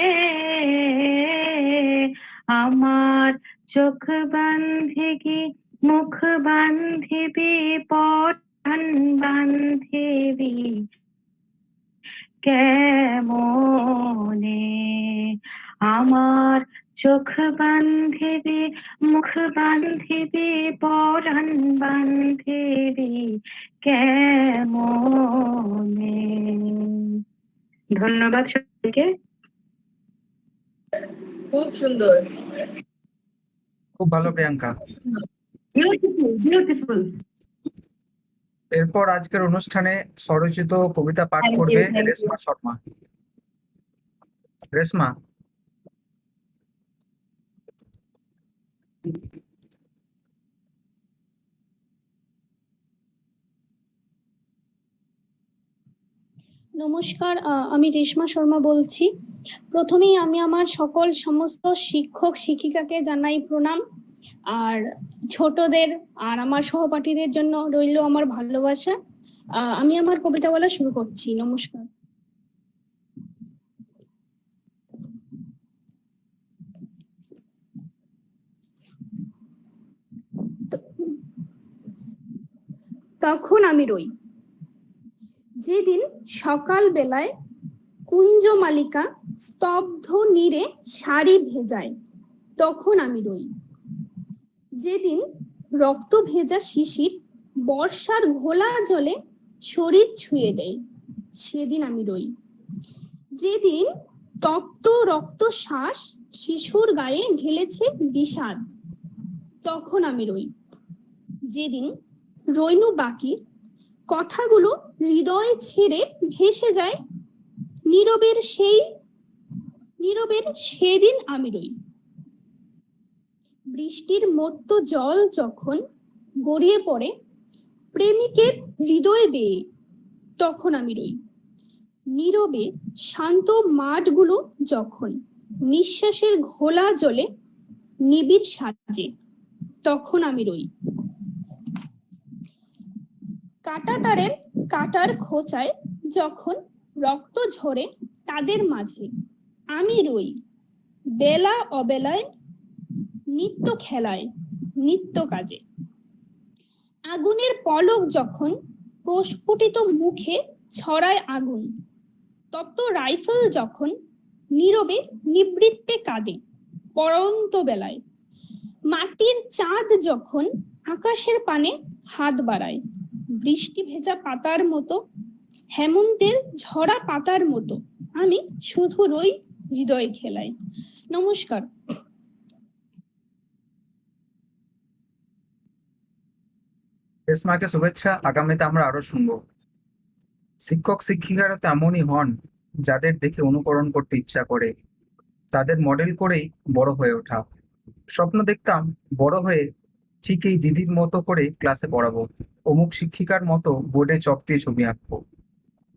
আমার চোখ বান্ধিবি মুখ বান্ধিবি পরাণ বান্ধিবি কেমনে, আমার চোখ বান্ধিবি মুখ বান্ধিবি পরাণ বান্ধিবি কেমনে। ধন্যবাদ সবাইকে। খুব সুন্দর। খুব ভালো প্রিয়াঙ্কা। Beautiful beautiful. এরপর আজকের অনুষ্ঠানে স্বরচিত কবিতা পাঠ Thank you, করবে thank you. রেশমা শর্মা। রেশমা, নমস্কার, আমি রেশমা শর্মা বলছি। প্রথমেই আমি আমার সমস্ত শিক্ষক শিক্ষিকাকে জানাই প্রণাম, আর ছোটদের আর আমার সহপাঠীদের জন্য রইল আমার ভালোবাসা। আমি আমার কবিতা বলা শুরু করছি। নমস্কার। তখন আমি রই, যেদিন সকাল বেলায় কুঞ্জমালিকা স্তব্ধ নীরে শাড়ি ভেজায়, তখন আমি রই। যেদিন রক্ত ভেজা শিশির বর্ষার ঘোলা জলে শরীর ছুঁয়ে দেয়, সেদিন আমি রই। যেদিন তপ্ত রক্ত শ্বাস শিশুর গায়ে ঢেলেছে বিষাদ, তখন আমি রই। যেদিন রইনু বাকি, কথাগুলো হৃদয় ছেড়ে ভেসে যায় নীরবের সেদিন আমি রই। বৃষ্টির মত্ত জল যখন গড়িয়ে পড়ে প্রেমিকের হৃদয় বেয়ে, তখন আমি রই। নীরবে শান্ত মাঠগুলো যখন নিঃশ্বাসের ঘোলা জলে নিবিড় সাজে, তখন আমি রই। কাটা তারের কাটার খোঁচায় যখন রক্ত ঝরে তাদের মাঝে, আমি রই। বেলা অবেলায়, নিত্য খেলায়, নিত্য কাজে। আগুনের পলক যখন প্রস্ফুটিত মুখে ছড়ায় আগুন, তপ্ত রাইফেল যখন নীরবে নিবৃত্তে কাঁদে পড়ন্ত বেলায়। মাটির চাঁদ যখন আকাশের পানে হাত বাড়ায়, বৃষ্টি ভেজা পাতার মতো, হেমন্তের ঝরা পাতার মতো আমি শুধু রই হৃদয় খেলায়। নমস্কার। রেশমাকে শুভেচ্ছা, আগামীতে আমরা আরো শুনবো। শিক্ষক শিক্ষিকারা তো এমনই হন যাদের দেখে অনুকরণ করতে ইচ্ছা করে, তাদের মডেল করেই বড় হয়ে ওঠা। স্বপ্ন দেখতাম বড় হয়ে ঠিক এই দিদির মতো করে ক্লাসে পড়াবো, অমুক শিক্ষিকার মতো বোর্ডে চক দিয়ে ছবি আঁকবো।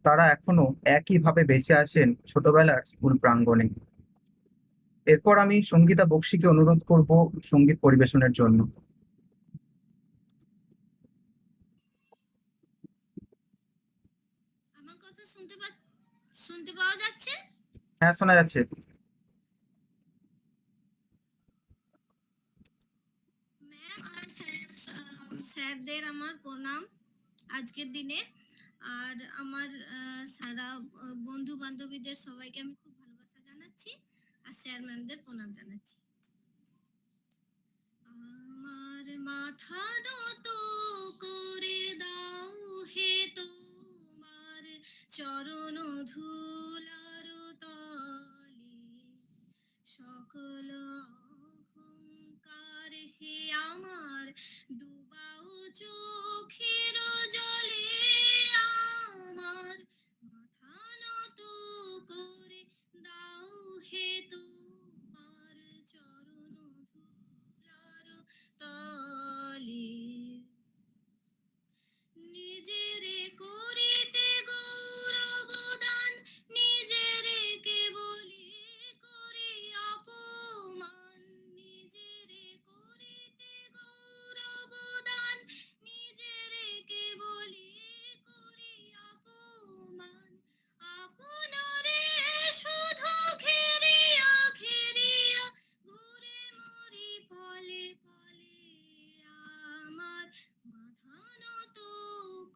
তারা এখনো একইভাবে বেঁচে আছেন ছোটবেলার স্কুল প্রাঙ্গণে। এরপর আমি সঙ্গীতা বক্সিকে অনুরোধ করব সঙ্গীত পরিবেশনের জন্য। আমার কথা শুনতে পাওয়া যাচ্ছে? হ্যাঁ, শোনা যাচ্ছে। ম্যাম আর স্যারদের আমার প্রণাম আজকের দিনে। আর আমার সারা বন্ধু বান্ধবীদের সবাইকে আমি খুব ভালোবাসা জানাচ্ছি, আর স্যার ম্যামদের প্রণাম জানাচ্ছি। আমার মাথা নত করে দাও হে তোমার চরণ ধুলার তলে, সকল অহংকার হে আমার ডুবাও চোখের জলে। আমার মাথা নত করে দাও হে তোমার চরণ ধুলার তলে, নিজেরে করিতে গৌরব দান, নিজেরে কেবলি করি অপমান, নিজেরে করিতে গৌরব দান, নিজেরে কেবলি করি অপমান। আপনারে শুধু ঘেরিয়া ঘেরিয়া ঘুরে মরি পলে পলে। আমার মাথা নত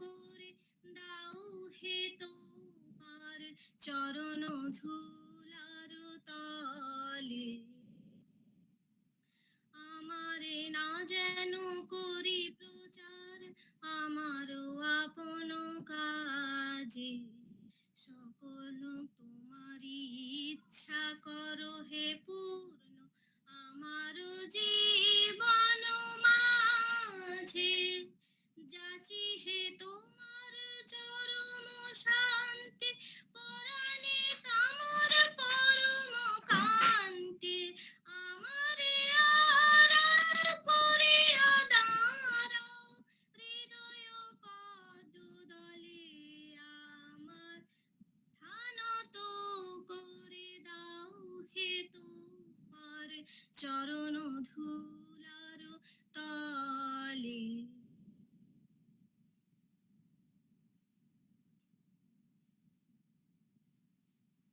করে দাও হে তোমার চরণ ধুলার তলে, আমারে না যেন করি প্রচার আমারও আপন কাজে, সকল তোমারই ইচ্ছা করো হে পূর্ণ আমার জীবন মাঝে। যাচি হে তোমার চরম শান্তি, পরাণে তামর পরম কান্তি। আমারে আড়াল করিয়া দাঁড়াও হৃদয় পদ দলে, আমার নত করে দাও হে তোমার চরণ ধুলার তলে।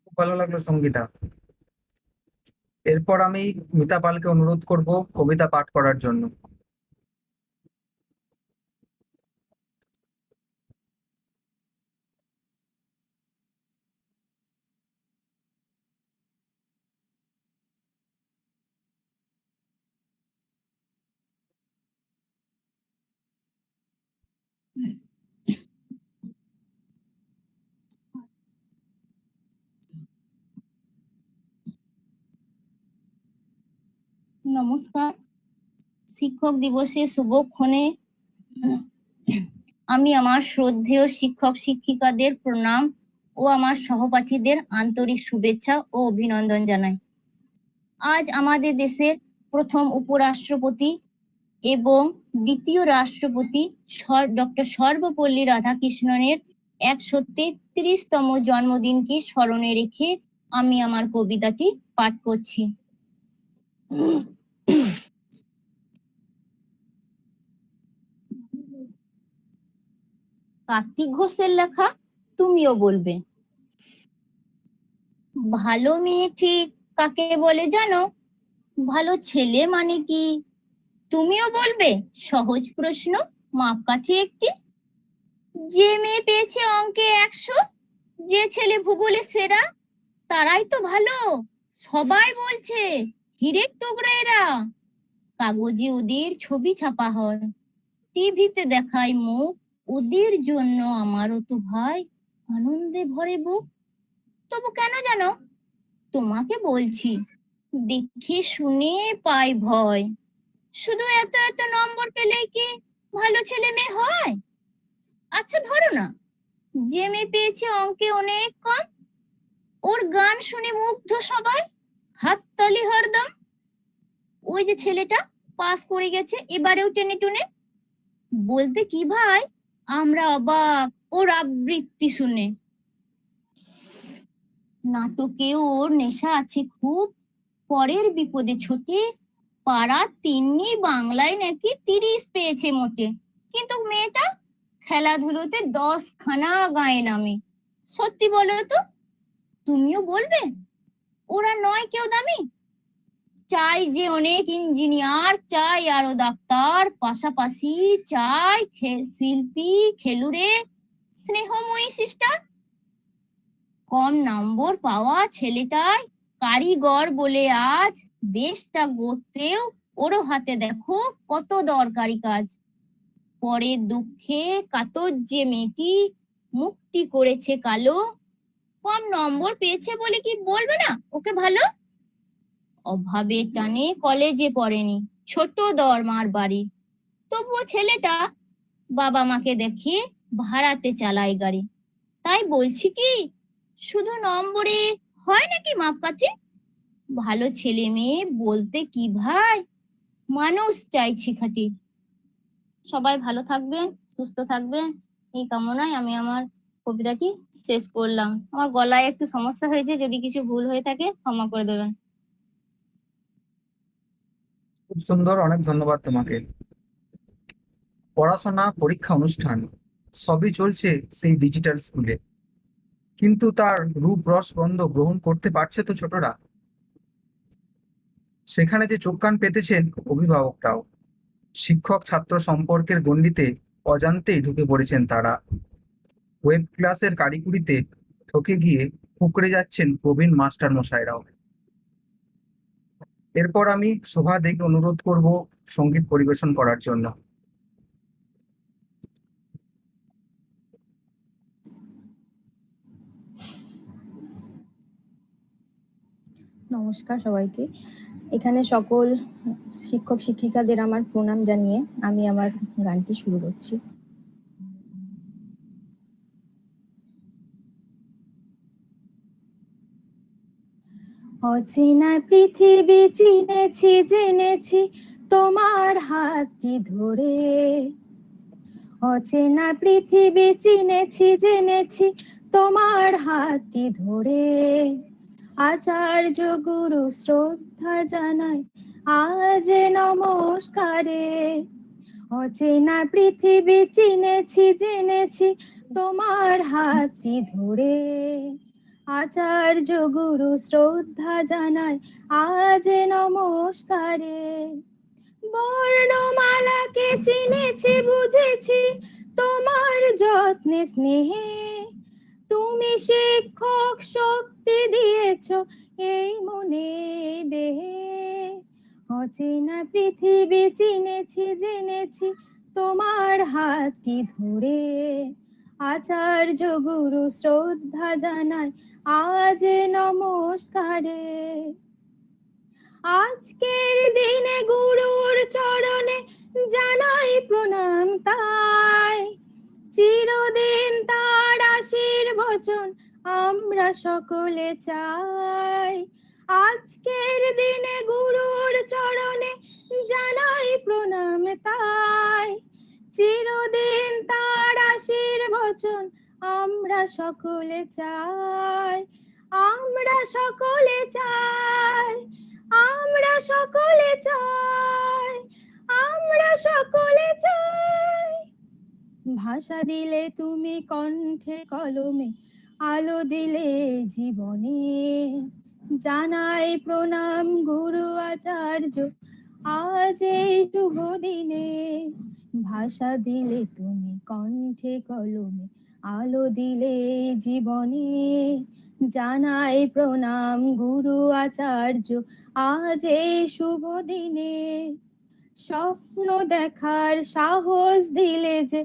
খুব ভালো লাগলো সঙ্গীতা। এরপর আমি মিতা পালকে অনুরোধ করব কবিতা পাঠ করার জন্য। নমস্কার। শিক্ষক দিবসে শুভক্ষণে আমি আমার শ্রদ্ধেয় শিক্ষক শিক্ষিকাদের প্রণাম ও আমার সহপাঠীদের আন্তরিক শুভেচ্ছা ও অভিনন্দন জানাই। আজ আমাদের দেশের প্রথম উপরাষ্ট্রপতি এবং দ্বিতীয় রাষ্ট্রপতি ডক্টর সর্বপল্লী রাধাকৃষ্ণনের 133তম জন্মদিনকে স্মরণে রেখে আমি আমার কবিতাটি পাঠ করছি। কার্তিক ঘোষের লেখা, তুমিও বলবে। ভালো মেয়ে ঠিক কাকে বলে জানো? ভালো ছেলে মানে কি তুমিও বলবে? সহজ প্রশ্ন, মাপকাঠি একটি। যে মেয়ে পেয়েছে অঙ্কে 100, যে ছেলে ভূগোলে সেরা, তারাই তো ভালো, সবাই বলছে হীরের টুকরা এরা। কাগজে ওদের ছবি ছাপা হয়, টিভিতে দেখায় মুখ, ওদের জন্য আমারও তো ভাই আনন্দে ভরে বুক। তবু কেন জানো তোমাকে বলছি, দেখে শুনে পাই ভয়। শুধু এত এত নম্বর পেলেই কি ভালো ছেলে মেয়ে হয়? আচ্ছা ধরো না, যে মেয়ে পেয়েছে অঙ্কে অনেক কম, ওর গান শুনে মুগ্ধ সবাই, হাততালি হরদম। ওই যে ছেলেটা পাস করে গেছে এবারেও টেনে টুনে, বলতে কি ভাই আমরা অবাক ওর আবৃত্তি শুনে। নাটকে ওর নেশা আছে খুব, পরের বিপদে ছোটে, পাড়া তিন্নি বাংলায় নাকি 30 পেয়েছে মোটে। কিন্তু মেয়েটা খেলাধুলোতে 10খানা গায়ে নামে। সত্যি বলো তো, তুমিও বলবে ওরা নয় কেউ দামি? চাই যে অনেক ইঞ্জিনিয়ার, চাই আরো ডাক্তার, পাশাপাশি চাই শিল্পী, খেলুড়ে, স্নেহময়ী সিস্টার। কম নম্বর পাওয়া ছেলেটাই কারিগর বলে আজ দেশটা গড়তেও ওরও হাতে দেখো কত দরকারি কাজ। পরের দুঃখে কাতর যে মেয়েটি মুক্তি করেছে কালো, কম নম্বর পেয়েছে বলে কি বলবে না ওকে ভালো? অভাবে টানে কলেজে পড়েনি, ছোট দরমার বাড়ি, তবুও ছেলেটা বাবা মাকে দেখে ভাড়াতে চালায় গাড়ি। তাই বলছি কি, শুধু নম্বরে হয় নাকি মাপকাঠি? ভালো ছেলে মেয়ে বলতে কি ভাই, মানুষ চাইছি খাঁটি। সবাই ভালো থাকবেন, সুস্থ থাকবেন, এই কামনায় আমি আমার কবিতাটি শেষ করলাম। আমার গলায় একটু সমস্যা হয়েছে, যদি কিছু ভুল হয়ে থাকে ক্ষমা করে দেবেন। খুব সুন্দর, অনেক ধন্যবাদ তোমাকে। পড়াশোনা, পরীক্ষা, অনুষ্ঠান সবই চলছে সেই ডিজিটাল স্কুলে, কিন্তু তার রূপ রস গন্ধ গ্রহণ করতে পারছে তো ছোটরা? সেখানে যে চোখ কান পেতেছেন অভিভাবকরাও। শিক্ষক ছাত্র সম্পর্কের গণ্ডিতে অজান্তেই ঢুকে পড়েছেন তারা। ওয়েব ক্লাসের কারিকুরিতে ঠকে গিয়ে কুঁকড়ে যাচ্ছেন প্রবীণ মাস্টার মশাইরাও। এরপর আমি শোভা দেকে অনুরোধ করব সঙ্গীত পরিবেশন করার জন্য। নমস্কার সবাইকে। এখানে সকল শিক্ষক শিক্ষিকাদের আমার প্রণাম জানিয়ে আমি আমার গানটি শুরু করছি। অচেনা পৃথিবী চিনেছি জেনেছি তোমার হাতটি ধরে, অচেনা পৃথিবী চিনেছি জেনেছি তোমার হাতটি ধরে। আচার্য গুরু শ্রদ্ধা জানাই আজ নমস্কারে। অচেনা পৃথিবী চিনেছি জেনেছি তোমার হাতটি ধরে। আচার্য গুরু শ্রদ্ধা জানাই আজ নমস্কারে। বর্ণমালাকে চিনেছি বুঝেছি তোমার যত্নে স্নেহে। তুমি শিক্ষক শক্তি দিয়েছ এই মনে দেহে। অচেনা পৃথিবী চিনেছি জেনেছি তোমার হাতটি ধরে। আচার্য গুরু শ্রদ্ধা জানাই আজ নমস্কারে। আজকের দিনে গুরুর চরণে জানাই প্রণাম তাই, চিরদিন তার আশীর্বচন আমরা সকলে চাই। আজকের দিনে গুরুর চরণে জানাই প্রণাম তাই। চিরদিন তার আশীর্বচন আমরা সকলে চাই। আমরা সকলে চাই, আমরা সকলে চাই, আমরা সকলে চাই। ভাষা দিলে তুমি কণ্ঠে কলমে, আলো দিলে জীবনে, জানাই প্রণাম গুরু আচার্য আজ এই শুভ দিনে। ভাষা দিলে তুমি কণ্ঠে কলমে, আলো দিলে জীবনে, জানাই প্রণাম গুরু আচার্য আজ এই শুভ দিনে। স্বপ্ন দেখার সাহস দিলে যে,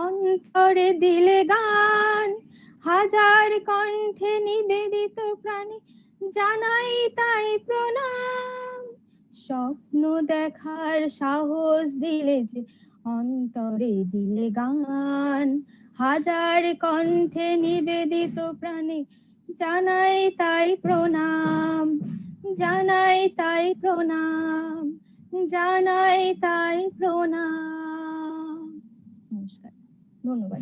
অন্তরে দিলে গান, হাজার কণ্ঠে নিবেদিত প্রাণে জানাই তাই প্রণাম। স্বপ্ন দেখার সাহস দিলে যে, অন্তরে দিলে গান, হাজার কণ্ঠে নিবেদিত প্রাণে জানাই তাই প্রণাম, জানাই তাই প্রণাম, জানাই তাই প্রণাম। নমস্কার, ধন্যবাদ।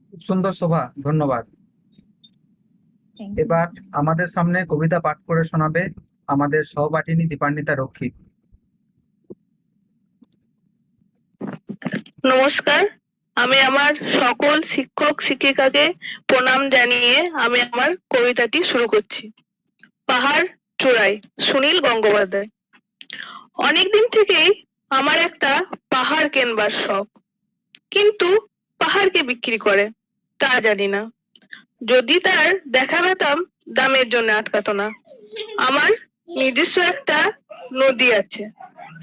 খুব সুন্দর শোভা, ধন্যবাদ। Thank you. এবার আমাদের সামনে কবিতা পাঠ করে শোনাবে আমাদের সহপাঠিনী দীপান্বিতা রক্ষিত। নমস্কার, আমি আমার সকল শিক্ষক শিক্ষিকাকে প্রণাম জানিয়ে আমি আমার কবিতাটি শুরু করছি। পাহাড় চূড়ায়, সুনীল গঙ্গোপাধ্যায়। অনেকদিন থেকেই আমার একটা পাহাড় কেনবার শখ, কিন্তু পাহাড়কে বিক্রি করে তা জানি না। যদি তার দেখা পেতাম, দামের জন্য আটকাতো না। আমার নিজস্ব একটা নদী আছে,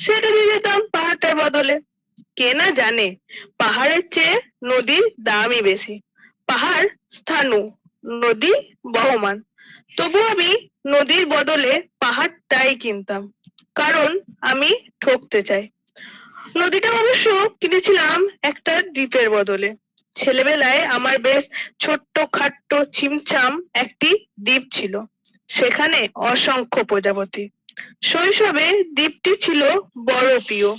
সেটা দিয়ে যেতাম পাহাড়টার বদলে। কে না জানে পাহাড়ের চেয়ে নদীর দামই বেশি। পাহাড় স্থাণু, নদী বহমান। তবু আমি নদীর বদলে পাহাড়টাই কিনতাম, কারণ আমি ঠকতে চাই। নদীটা অবশ্য কিনেছিলাম একটা দ্বীপের বদলে। ছেলেবেলায় আমার বেশ ছোট্ট খাট্ট ছিমছাম একটি দ্বীপ ছিল, সেখানে অসংখ্য প্রজাপতি। শৈশবে দ্বীপটি ছিল বড় প্রিয়।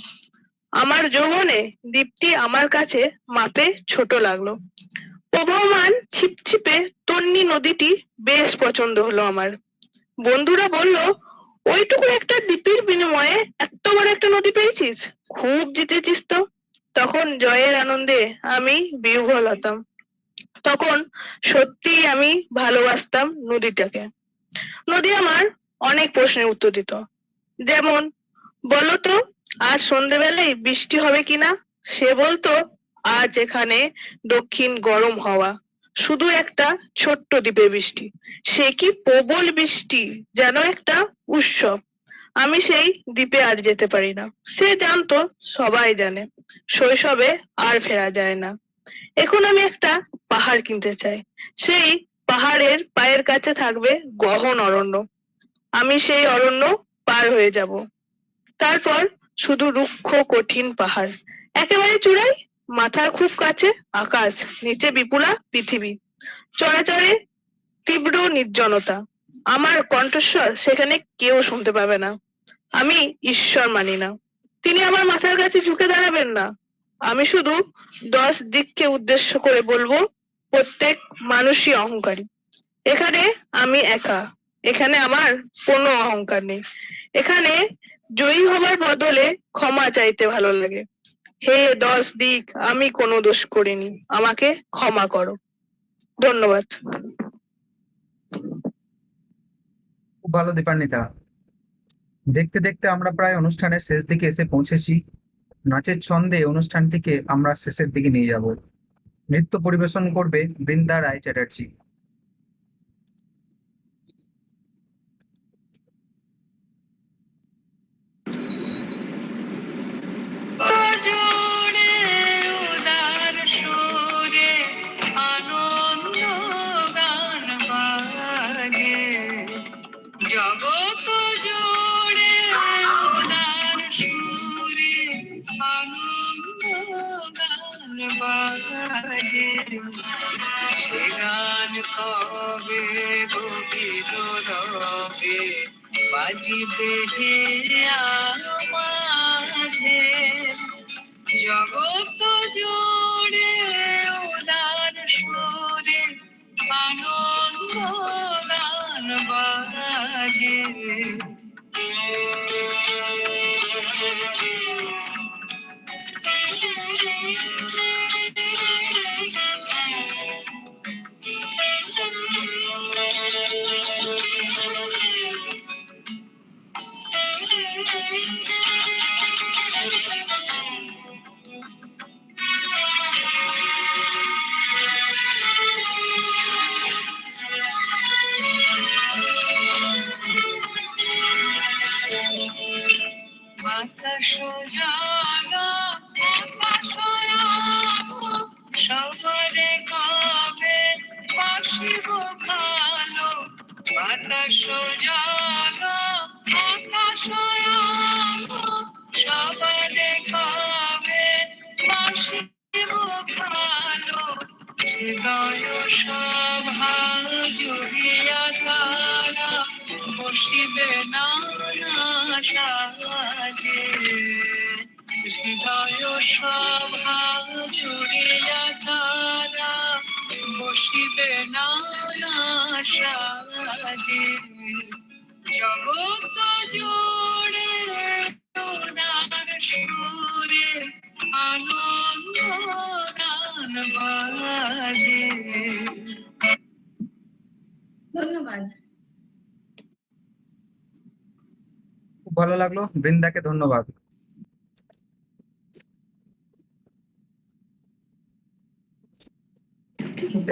আমার যৌবনে দ্বীপটি আমার কাছে মাপে ছোট লাগলো। প্রবহমান ছিপছিপে তন্নি নদীটি বেশ পছন্দ হলো আমার। বন্ধুরা বলল, ওইটুকু একটা দ্বীপের বিনিময়ে এত বড় একটা নদী পেয়েছিস, খুব জিতেছিস তো। তখন জয়ের আনন্দে আমি বিহ্বল হতাম। তখন সত্যি আমি ভালোবাসতাম নদীটাকে। নদী আমার অনেক প্রশ্নের উত্তর দিত, যেমন, বলতো আজ সন্ধ্যেবেলায় বৃষ্টি হবে কিনা। সে বলতো, আজ এখানে দক্ষিণ গরম হাওয়া, শুধু একটা ছোট্ট দ্বীপে বৃষ্টি, সে কি প্রবল বৃষ্টি, যেন একটা উৎসব। আমি সেই দ্বীপে আর যেতে পারি না। সে জানতো, সবাই জানে, শৈশবে আর ফেরা যায় না। এখন আমি একটা পাহাড় কিনতে চাই। সেই পাহাড়ের পায়ের কাছে থাকবে গহন অরণ্য। আমি সেই অরণ্য পার হয়ে যাব। তারপর শুধু রুক্ষ কঠিন পাহাড়, একেবারে চূড়ায় মাথার খুব কাছে আকাশ, নিচে বিপুলা পৃথিবী, চরাচরে তীব্র নির্জনতা। আমার কণ্ঠস্বর সেখানে কেউ শুনতে পাবে না। আমি ঈশ্বর মানি না, তিনি আমার মাথার কাছে ঝুঁকে দাঁড়াবেন না। আমি শুধু 10 দিককে উদ্দেশ্য করে বলবো, প্রত্যেক মানুষই অহংকারী। এখানে আমি একা, এখানে আমার কোনো অহংকার নেই। এখানে জয়ী হবার বদলে ক্ষমা চাইতে ভালো লাগে। হে 10 দিক, আমি কোনো দোষ করিনি, আমাকে ক্ষমা করো। ধন্যবাদ। খুব ভালো দীপান্বিতা। দেখতে দেখতে আমরা প্রায় অনুষ্ঠানের শেষ দিকে এসে পৌঁছেছি। নাচের ছন্দে অনুষ্ঠানটিকে আমরা শেষের দিকে নিয়ে যাব। নৃত্য পরিবেশন করবে বৃন্দা রায় চ্যাটার্জি। জোড়ে উদার সুরে আনন্দ গান বাজে, জগৎ জোড়ে উদার সুরে আনন্দ গান কবে গভীর রবে বাজিবে হে মাঝে জগৎ জোড়ে উদার সুরে আনন্দ গান বাজে। বাতাস জানা আকাশ সবরে কবে বাসিব ভালো বাতাস জানা আকাশ সবরে কবে বাসিব ভালো হৃদয় সভা জুড়িয়া তারা বসিবে না সাজে হৃদয় সভা জুড়িয়া তারা বসিবে না সাজে জগৎ জোড়ে উদার সুরে আনন্দ গান বাজে। ধন্যবাদ। খুব ভালো লাগলো, বৃন্দাকে ধন্যবাদ।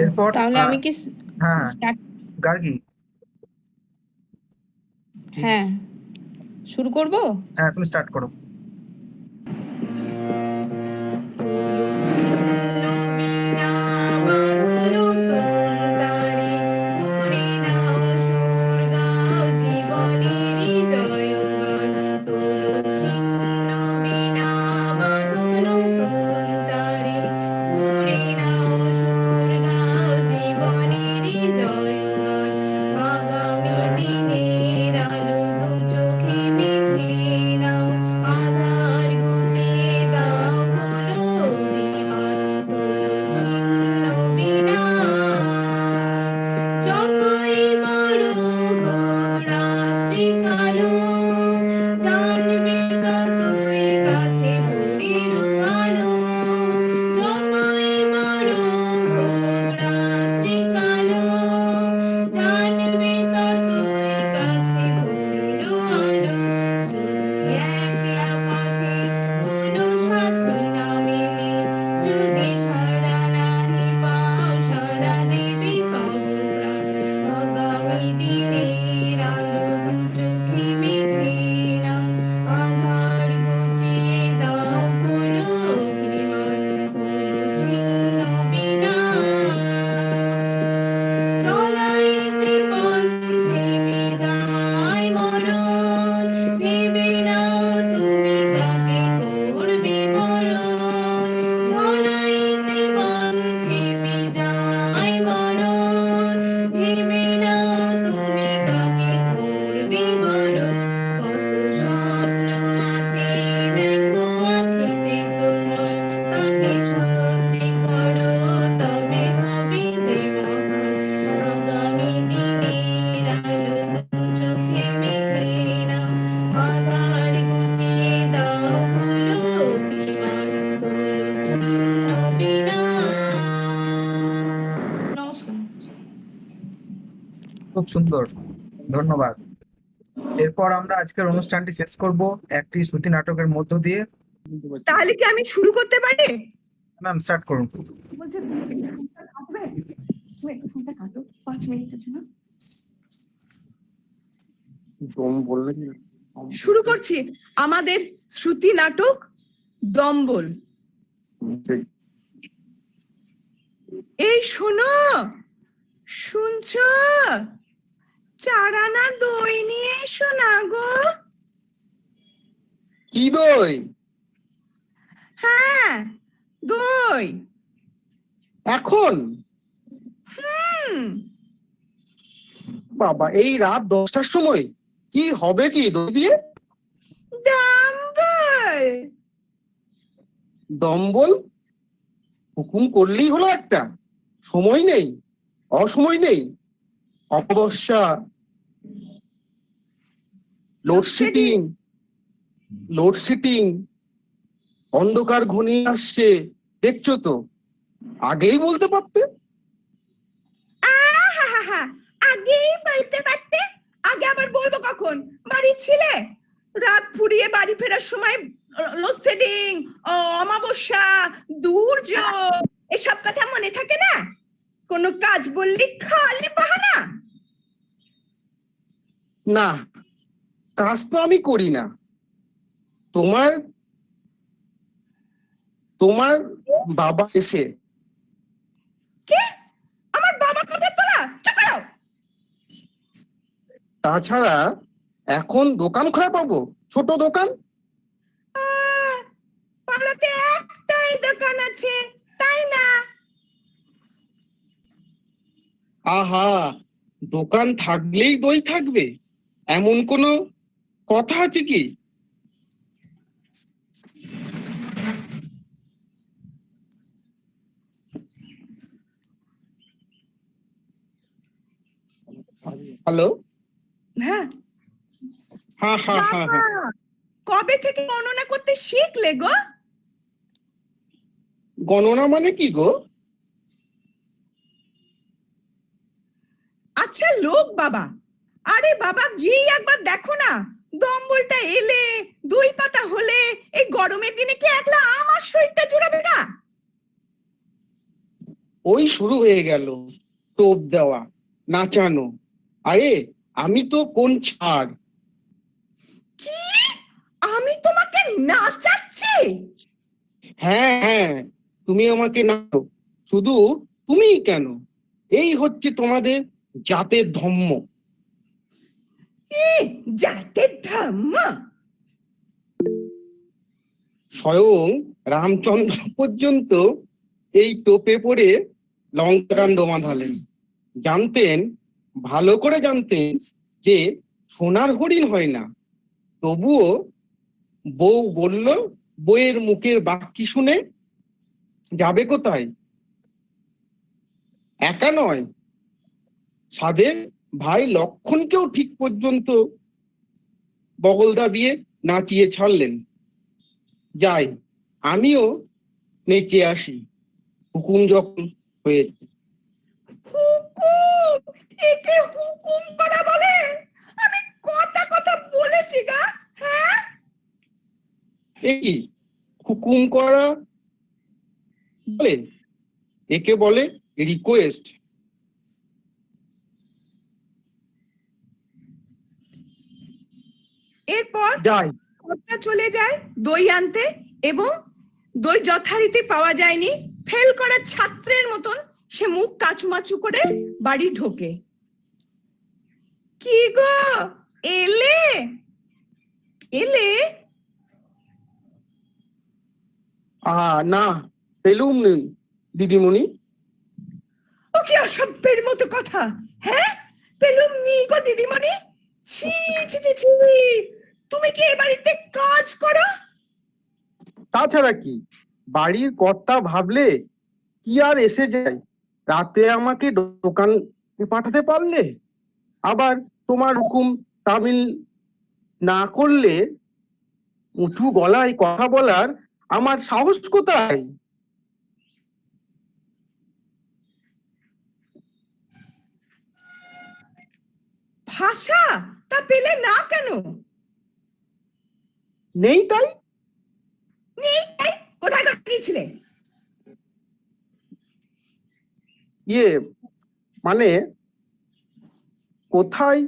এরপর তাহলে আমি কি হ্যাঁ start? গার্গী, হ্যাঁ শুরু করব। হ্যাঁ তুমি স্টার্ট করো। খুব সুন্দর, ধন্যবাদ। এরপর আমরা আজকের অনুষ্ঠানটি শেষ করব একটি শ্রুতি নাটকের মধ্য দিয়ে। তাহলে কি আমি শুরু করতে পারি? ম্যাম স্টার্ট করুন। বলছে তুমি ফোনটা কাটবে, তুমি একটু ফোনটা কাটো 5 মিনিটের জন্য। শুরু করছি আমাদের শ্রুতি নাটক দম্বল। এই শোনো, শুনছো? 4 আনা দই নিয়ে এসো না গো। কি দই? হ্যাঁ দই। এখন? হুম বাবা, এই রাত 10টার সময় কি হবে কি দই দিয়ে? দম্বল হুকুম করলেই হলো একটা, সময় নেই, অসময় নেই, অমাবস্যা, লোডশেডিং, অন্ধকার ঘনিয়ে আসছে, দেখছো তো, আগেই বলতে পারতে। আগেই বলতে পারতে? আগে আবার বলবো কখন? বাড়ি ছিলে? রাত ফুরিয়ে বাড়ি ফেরার সময় লোডশেডিং, অমাবস্যা, দুর্যোগ এসব কথা মনে থাকে না? কোনো কাজ বললি খালি বাহানা। না, কাজ তো আমি করি না। তোমার তোমার বাবা এসে। কে? আমার বাবা কথা তোলা? চুপ করো। তাছাড়া এখন দোকান খোলা পাবো, ছোট দোকান। পাড়াতে একটাই দোকান আছে, তাই না? আহা, দোকান থাকলেই দই থাকবে এমন কোনো কথা আছে কি? হ্যালো, হ্যাঁ, হ্যাঁ হ্যাঁ হ্যাঁ হ্যাঁ। কবে থেকে গণনা করতে শিখলে গো? গণনা মানে কি গো? আচ্ছা লোক বাবা, আরে বাবা গিয়েই একবার দেখো না, দম্বলটা এলে, দুই পাতা হলে, এই গরমের দিনে কি একলা আমার শরীরটা জুড়াবে না? ওই শুরু হয়ে গেল টোপ দেওয়া, নাচানো। আরে আমি তো কোন ছাড়। কি? আমি তোমাকে নাচাচ্ছি? হ্যাঁ হ্যাঁ, তুমি আমাকে নাচো। শুধু তুমিই কেন, এই হচ্ছে তোমাদের জাতের ধর্ম। কি জাতের ধর্ম? স্বয়ং রামচন্দ্র পর্যন্ত এই টোপে পড়ে লঙ্কাকাণ্ড বাঁধালেন। জানতেন, ভালো করে জানতেন যে সোনার হরিণ হয় না। তবুও বউ বলল, বউয়ের মুখের বাক্যি শুনে যাবে কোথায়? একা নয়, সাধের ভাই লক্ষণকেও ঠিক পর্যন্ত বগল দাবিয়ে নাচিয়ে ছাড়লেন। যাই, আমিও নেচে আসি, হুকুম যখন হয়েছে। হুকুম? একে হুকুম করা বলে? আমি কথা কথা বলেছি গা, হ্যাঁ? এ কি হুকুম করা বলে? একে বলে রিকোয়েস্ট। এরপর যাই, কথা চলে যায় দই আনতে, এবং দই যথারীতি পাওয়া যায়নি। ফেল করা ছাত্রের মতন সে মুখ কাচুমাচু করে বাড়ি ঢোকে। কি গো, এলে? এলে? না, পেলুম নেই দিদিমণি। ও কি অসভ্যের মতো কথা, হ্যাঁ? পেলুম নি গো দিদিমণি? ছি ছি ছি ছি, তুমি কি এ বাড়িতে কাজ করো? তাছাড়া কি, বাড়ির কর্তা ভাবলে কি আর এসে যায়? রাতে আমাকে দোকানে পাঠাতে পারলে, আবার তোমার হুকুম তামিল না করলে উঁচু গলায় কথা বলার আমার সাহস কোথায়? ভাষা তা পেলে না কেন? নেই তাই? নেই তাই? কোথায় গিয়েছিলে? মানে কোথায়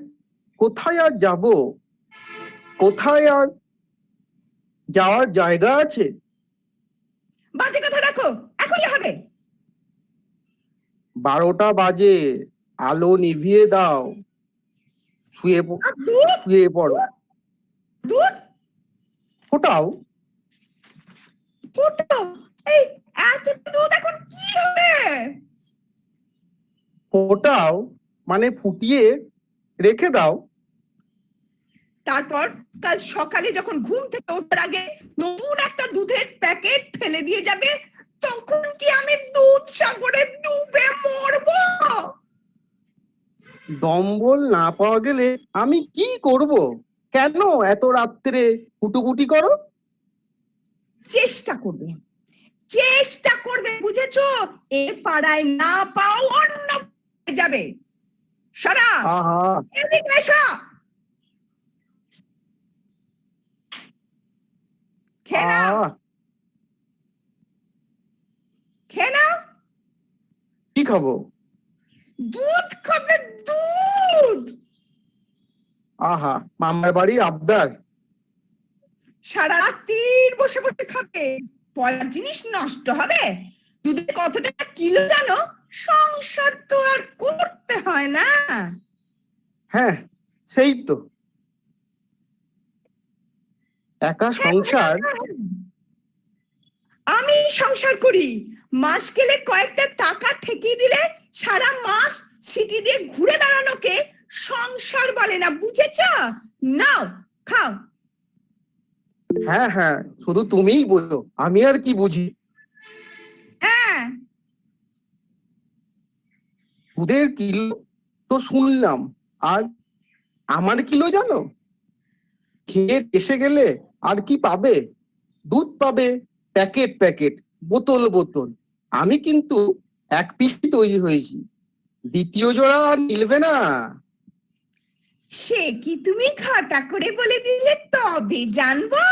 কোথায় আর যাব? কোথায় আর যাওয়ার জায়গা আছে? বাজে কথা রাখো, এখনই হবে। 12টা বাজে, আলো নিভিয়ে দাও, শুয়ে পড়ো। দুধ ফোটাও। ফুটো? এই এত দুধ এখন কি হবে? ফোটাও মানে ফুটিয়ে রেখে দাও। তারপর কাল সকালে যখন ঘুম থেকে ওঠার আগে নতুন একটা দুধের প্যাকেট ফেলে দিয়ে যাবে, তখন কি আমি দুধ সাগরে ডুবে মরবো? দম্বল না পাওয়া গেলে আমি কি করব? কেন এত রাত্রে কুটুকুটি করো? চেষ্টা করবে বুঝেছো? এ পাড়ায় না পাও অন্য যাবে। সারা আহা, এদিকে এসো। খেয়ে নাও, আহ, খেয়ে নাও। কি খাবো? দুধ খাবে, দুধ। আহা, মামার বাড়ি আবদার। সারা রাত্রির বসে বসে খাবে, পয়লা জিনিস নষ্ট হবে। দুধের কত টাকা কিলো জানো? সংসার তো আর করতে হয় না। হ্যাঁ, সেই তো, একা সংসার। আমি সংসার করি, মাস গেলে কয়েকটা টাকা ঠেকিয়ে দিলে সারা মাস সিটি দিয়ে ঘুরে বেড়ানোকে সংসার বলে না, বুঝেছ? নাও খাও। হ্যাঁ হ্যাঁ, শুধু তুমিই বোঝো, আমি আর কি বুঝি। হ্যাঁ, দুধের কিলো তো শুনলাম, আর আমার কিলো জানো? খেয়ে এসে গেলে আর কি পাবে? দুধ পাবে প্যাকেট প্যাকেট, বোতল বোতল। আমি কিন্তু এক পিসই তৈরি হয়েছি, দ্বিতীয় জোড়া আর মিলবে না। সে কি তুমি খাটা করে বলে দিলে তবে জানবো?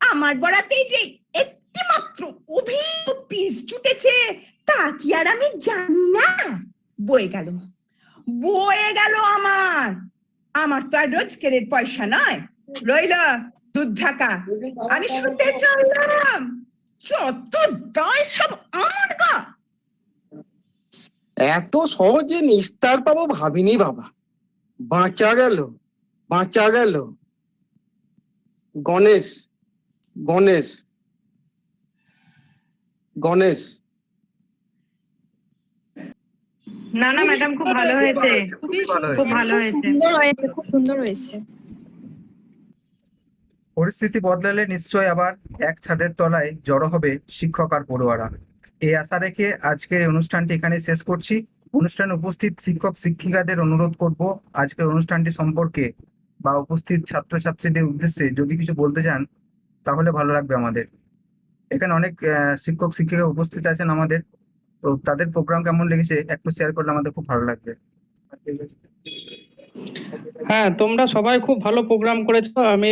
আমার বড়াতেই যে একটি মাত্র অভিনব পিস জুটেছে তা কি আর আমি জানি না? বয়ে গেল আমার তো আর রোজগারের পয়সা নয়। রইল দুধ ঢাকা, আমি শুনতে চললাম। যত দায় সব আমার গা। এত সহজে নিস্তার পাবো ভাবিনি বাবা। বাঁচা গেল। গণেশ গণেশ গণেশ। না না ম্যাডাম, খুব ভালো হয়েছে, খুব ভালো হয়েছে। খুব সুন্দর হয়েছে। পরিস্থিতি বদলালে নিশ্চয় আবার এক ছাদের তলায় জড়ো হবে শিক্ষক আর পড়ুয়ারা। এই আশা রেখে আজকের এই অনুষ্ঠানটি এখানে শেষ করছি। অনুষ্ঠানে উপস্থিত শিক্ষক শিক্ষিকাদের অনুরোধ করব আজকের অনুষ্ঠানটি সম্পর্কে বা উপস্থিত ছাত্রছাত্রীদের উদ্দেশ্যে যদি কিছু বলতে চান তাহলে ভালো লাগবে আমাদের। এখানে অনেক শিক্ষক শিক্ষিকা উপস্থিত আছেন আমাদের, তো তাদের প্রোগ্রাম কেমন লেগেছে একটু শেয়ার করলে আমাদের খুব ভালো লাগবে। হ্যাঁ, তোমরা সবাই খুব ভালো প্রোগ্রাম করেছো। আমি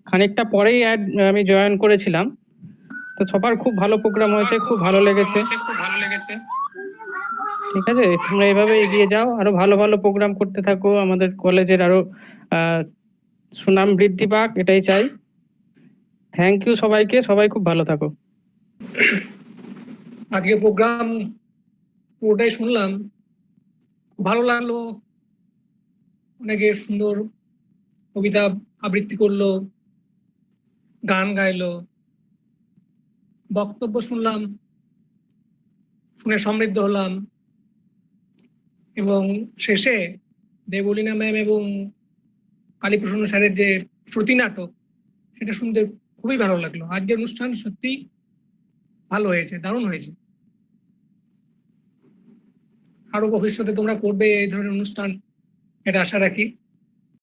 খানিকটা পরেই আমি জয়েন করেছিলাম, তো সবার খুব ভালো প্রোগ্রাম হয়েছে, খুব ভালো লেগেছে। ঠিক আছে, তোমরা এইভাবে এগিয়ে যাও, আরো ভালো ভালো প্রোগ্রাম করতে থাকো, আমাদের কলেজের আরো সুনাম বৃদ্ধি পাক, এটাই চাই। থ্যাংক ইউ সবাইকে, সবাই খুব ভালো থাকো। আজকে প্রোগ্রাম পুরোটাই শুনলাম, ভালো লাগলো। অনেকে সুন্দর কবিতা আবৃত্তি করলো, গান গাইলো, বক্তব্য শুনলাম, শুনে সমৃদ্ধ হলাম। এবং শেষে দেবলীনা ম্যাম এবং কালীপ্রসন্ন স্যারের যে শ্রুতি নাটক, সেটা শুনতে খুবই ভালো লাগলো। আজকের অনুষ্ঠান সত্যি ভালো হয়েছে, দারুণ হয়েছে। আরো ভবিষ্যতে তোমরা করবে এই ধরনের অনুষ্ঠান, এটা আশা রাখি।